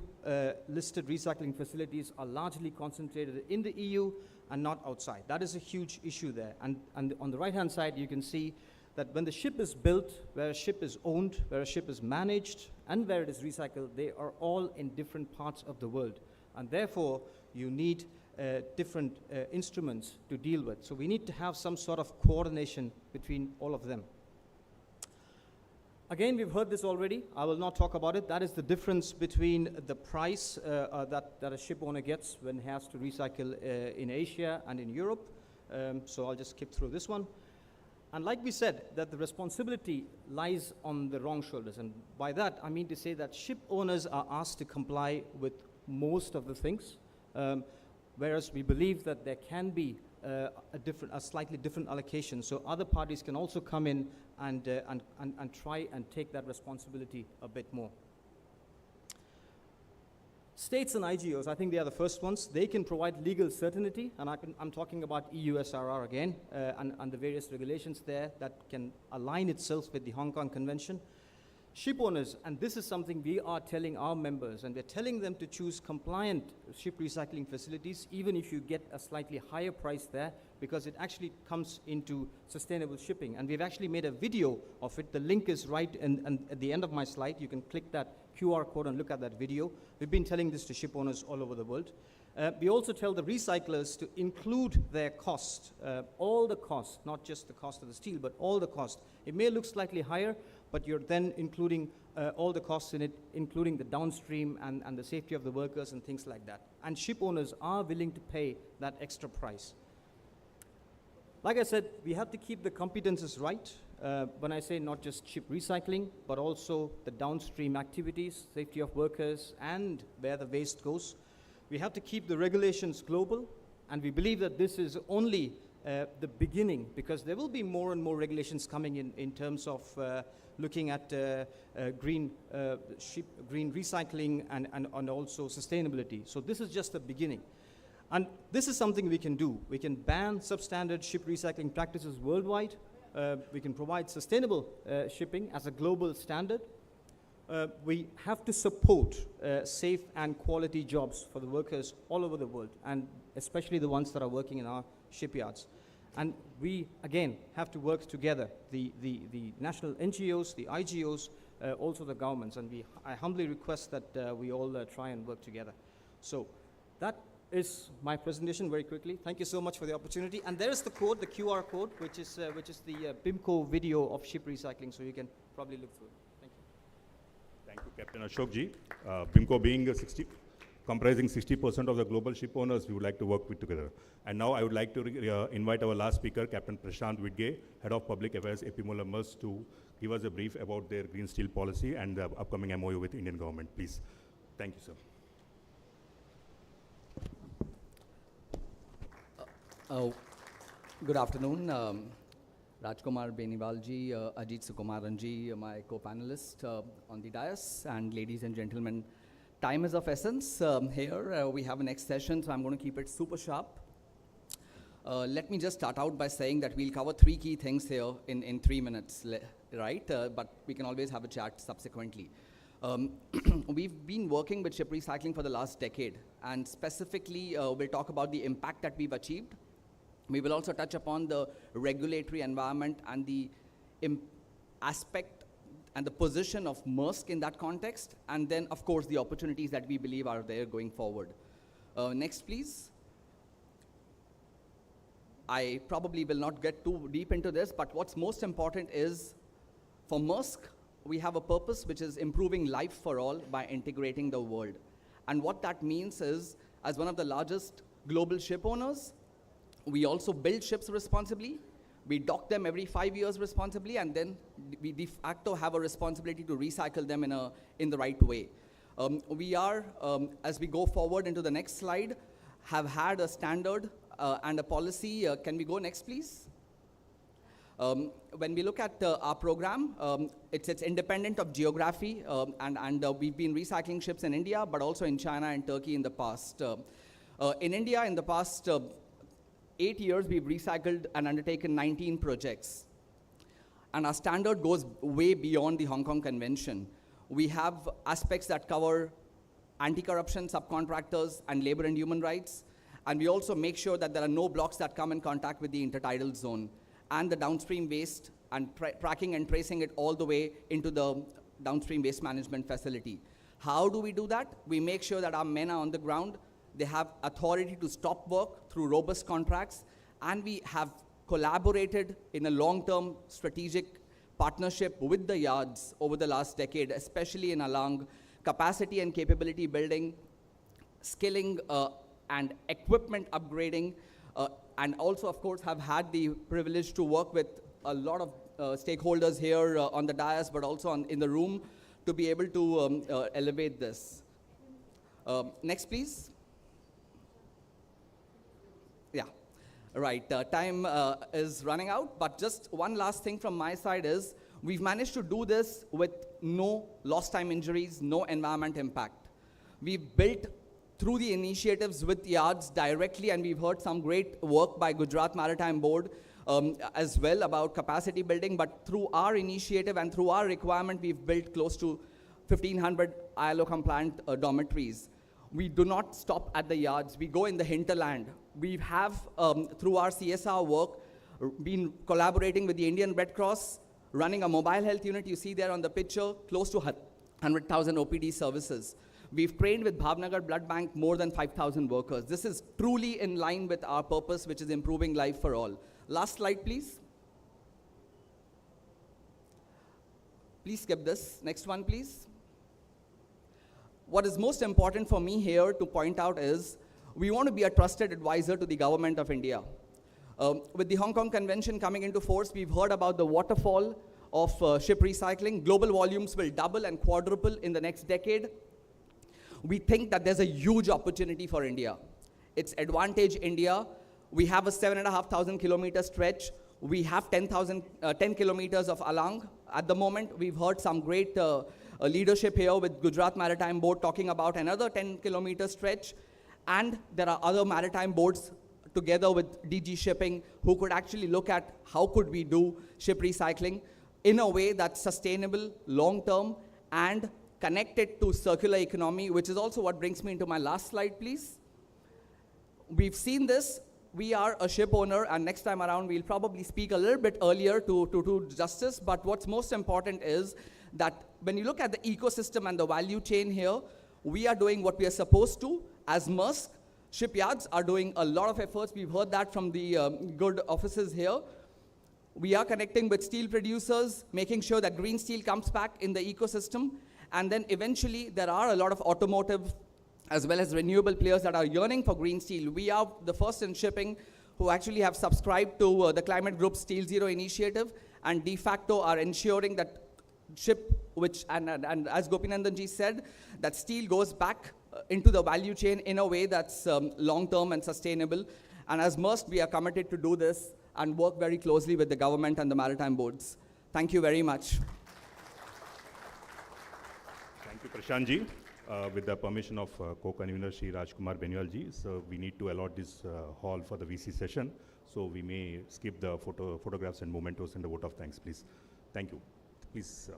listed recycling facilities are largely concentrated in the EU and not outside. That is a huge issue there. And on the right-hand side, you can see that when the ship is built, where a ship is owned, where a ship is managed, and where it is recycled, they are all in different parts of the world. And therefore, you need different instruments to deal with. So we need to have some sort of coordination between all of them. Again, we've heard this already. I will not talk about it. That is the difference between the price that a ship owner gets when he has to recycle in Asia and in Europe. So I'll just skip through this one. And like we said, that the responsibility lies on the wrong shoulders. And by that, I mean to say that ship owners are asked to comply with most of the things, whereas we believe that there can be a slightly different allocation. So other parties can also come in and try and take that responsibility a bit more. States and IGOs, I think they are the first ones. They can provide legal certainty, and I'm talking about EU-SRR again, and the various regulations there that can align itself with the Hong Kong Convention. Ship owners, and this is something we are telling our members, and we're telling them to choose compliant ship recycling facilities, even if you get a slightly higher price there, because it actually comes into sustainable shipping. And we've actually made a video of it. The link is right at the end of my slide. You can click that QR code and look at that video. We've been telling this to ship owners all over the world. We also tell the recyclers to include their cost, all the cost, not just the cost of the steel, but all the cost. It may look slightly higher, but you're then including all the costs in it, including the downstream and the safety of the workers and things like that. And ship owners are willing to pay that extra price. Like I said, we have to keep the competences right. When I say not just ship recycling, but also the downstream activities, safety of workers, and where the waste goes. We have to keep the regulations global, and we believe that this is only the beginning, because there will be more and more regulations coming in terms of looking at green recycling and also sustainability. So this is just the beginning. And this is something we can do. We can ban substandard ship recycling practices worldwide. We can provide sustainable shipping as a global standard. We have to support safe and quality jobs for the workers all over the world, and especially the ones that are working in our shipyards. And we, again, have to work together, the national NGOs, the IGOs, also the governments, and I humbly request that we all try and work together. So that is my presentation very quickly. Thank you so much for the opportunity. And there is the code, the QR code, which is the BIMCO video of ship recycling, so you can probably look through it. Thank you. Thank you, Captain Ashok ji. BIMCO being comprising 60% of the global ship owners, we would like to work with together. And now I would like to invite our last speaker, Captain Prashant Widge, Head of Public Affairs, AP Moller Maersk, to give us a brief about their green steel policy and the upcoming MOU with Indian government. Please. Thank you, sir. Good afternoon, Rajkumar Benivalji, Ajit Sukumaranji, my co-panelist on the dais, and ladies and gentlemen, time is of essence here. We have a next session, so I'm going to keep it super sharp. Let me just start out by saying that we'll cover 3 key things here in 3 minutes, right? But we can always have a chat subsequently. We've been working with ship recycling for the last decade, and specifically we'll talk about the impact that we've achieved. We will also touch upon the regulatory environment and the aspect and the position of Maersk in that context, and then of course the opportunities that we believe are there going forward. Next please. I probably will not get too deep into this, but what's most important is, for Maersk, we have a purpose which is improving life for all by integrating the world. And what that means is, as one of the largest global ship owners, we also build ships responsibly, we dock them every 5 years responsibly, and then we de facto have a responsibility to recycle them in the right way. We are, as we go forward into the next slide, have had a standard and a policy. Can we go next, please? When we look at our program, it's independent of geography, and we've been recycling ships in India, but also in China and Turkey in the past. In India, in the past 8 years, we've recycled and undertaken 19 projects. And our standard goes way beyond the Hong Kong Convention. We have aspects that cover anti-corruption, subcontractors, and labor and human rights. And we also make sure that there are no blocks that come in contact with the intertidal zone and the downstream waste, and tracking and tracing it all the way into the downstream waste management facility. How do we do that? We make sure that our men are on the ground. They have authority to stop work through robust contracts, and we have collaborated in a long-term strategic partnership with the yards over the last decade, especially in along capacity and capability building, skilling and equipment upgrading, and also, of course, have had the privilege to work with a lot of stakeholders here on the dais, but also in the room, to be able to elevate this. Next, please. Yeah, right, time is running out, but just one last thing from my side is, we've managed to do this with no lost time injuries, no environment impact. We've built through the initiatives with yards directly, and we've heard some great work by Gujarat Maritime Board as well about capacity building, but through our initiative and through our requirement, we've built close to 1,500 ILO compliant dormitories. We do not stop at the yards, we go in the hinterland. We have, through our CSR work, been collaborating with the Indian Red Cross, running a mobile health unit, you see there on the picture, close to 100,000 OPD services. We've trained with Bhavnagar Blood Bank more than 5,000 workers. This is truly in line with our purpose, which is improving life for all. Last slide, please. Please skip this. Next one, please. What is most important for me here to point out is, we want to be a trusted advisor to the government of India. With the Hong Kong Convention coming into force, we've heard about the waterfall of ship recycling. Global volumes will double and quadruple in the next decade. We think that there's a huge opportunity for India. It's advantage India. We have a 7,500 kilometer stretch. We have 10 kilometers of along. At the moment, we've heard some great leadership here with Gujarat Maritime Board talking about another 10 kilometer stretch. And there are other maritime boards together with DG Shipping who could actually look at how could we do ship recycling in a way that's sustainable, long-term, and connected to circular economy, which is also what brings me into my last slide, please. We've seen this. We are a ship owner, and next time around, we'll probably speak a little bit earlier to justice, but what's most important is that when you look at the ecosystem and the value chain here, we are doing what we are supposed to. As Maersk, shipyards are doing a lot of efforts. We've heard that from the good offices here. We are connecting with steel producers, making sure that green steel comes back in the ecosystem. And then eventually, there are a lot of automotive as well as renewable players that are yearning for green steel. We are the first in shipping who actually have subscribed to the Climate Group's Steel Zero initiative, and de facto are ensuring that ship, which, and as Gopinandanji said, that steel goes back into the value chain in a way that's long-term and sustainable. And as Maersk, we are committed to do this and work very closely with the government and the maritime boards. Thank you very much. Thank you, Prashant ji. With the permission of co-convener Shri Rajkumar Beniwal ji, so we need to allot this hall for the VC session. So we may skip the photographs and mementos and the vote of thanks, please. Thank you. Please.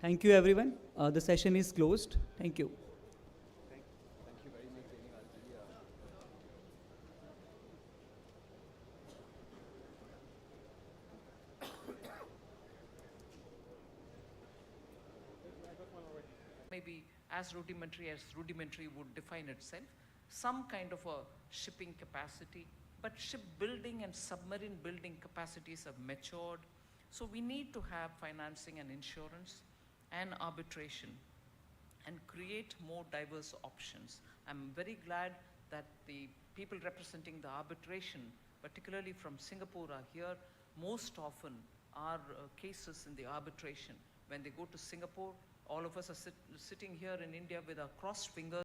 Thank you, everyone. The session is closed. Thank you. Maybe as rudimentary would define itself, some kind of a shipping capacity, but shipbuilding and submarine building capacities have matured. So we need to have financing and insurance and arbitration and create more diverse options. I'm very glad that the people representing the arbitration, particularly from Singapore, are here. Most often our cases in the arbitration, when they go to Singapore, all of us are sitting here in India with our crossed fingers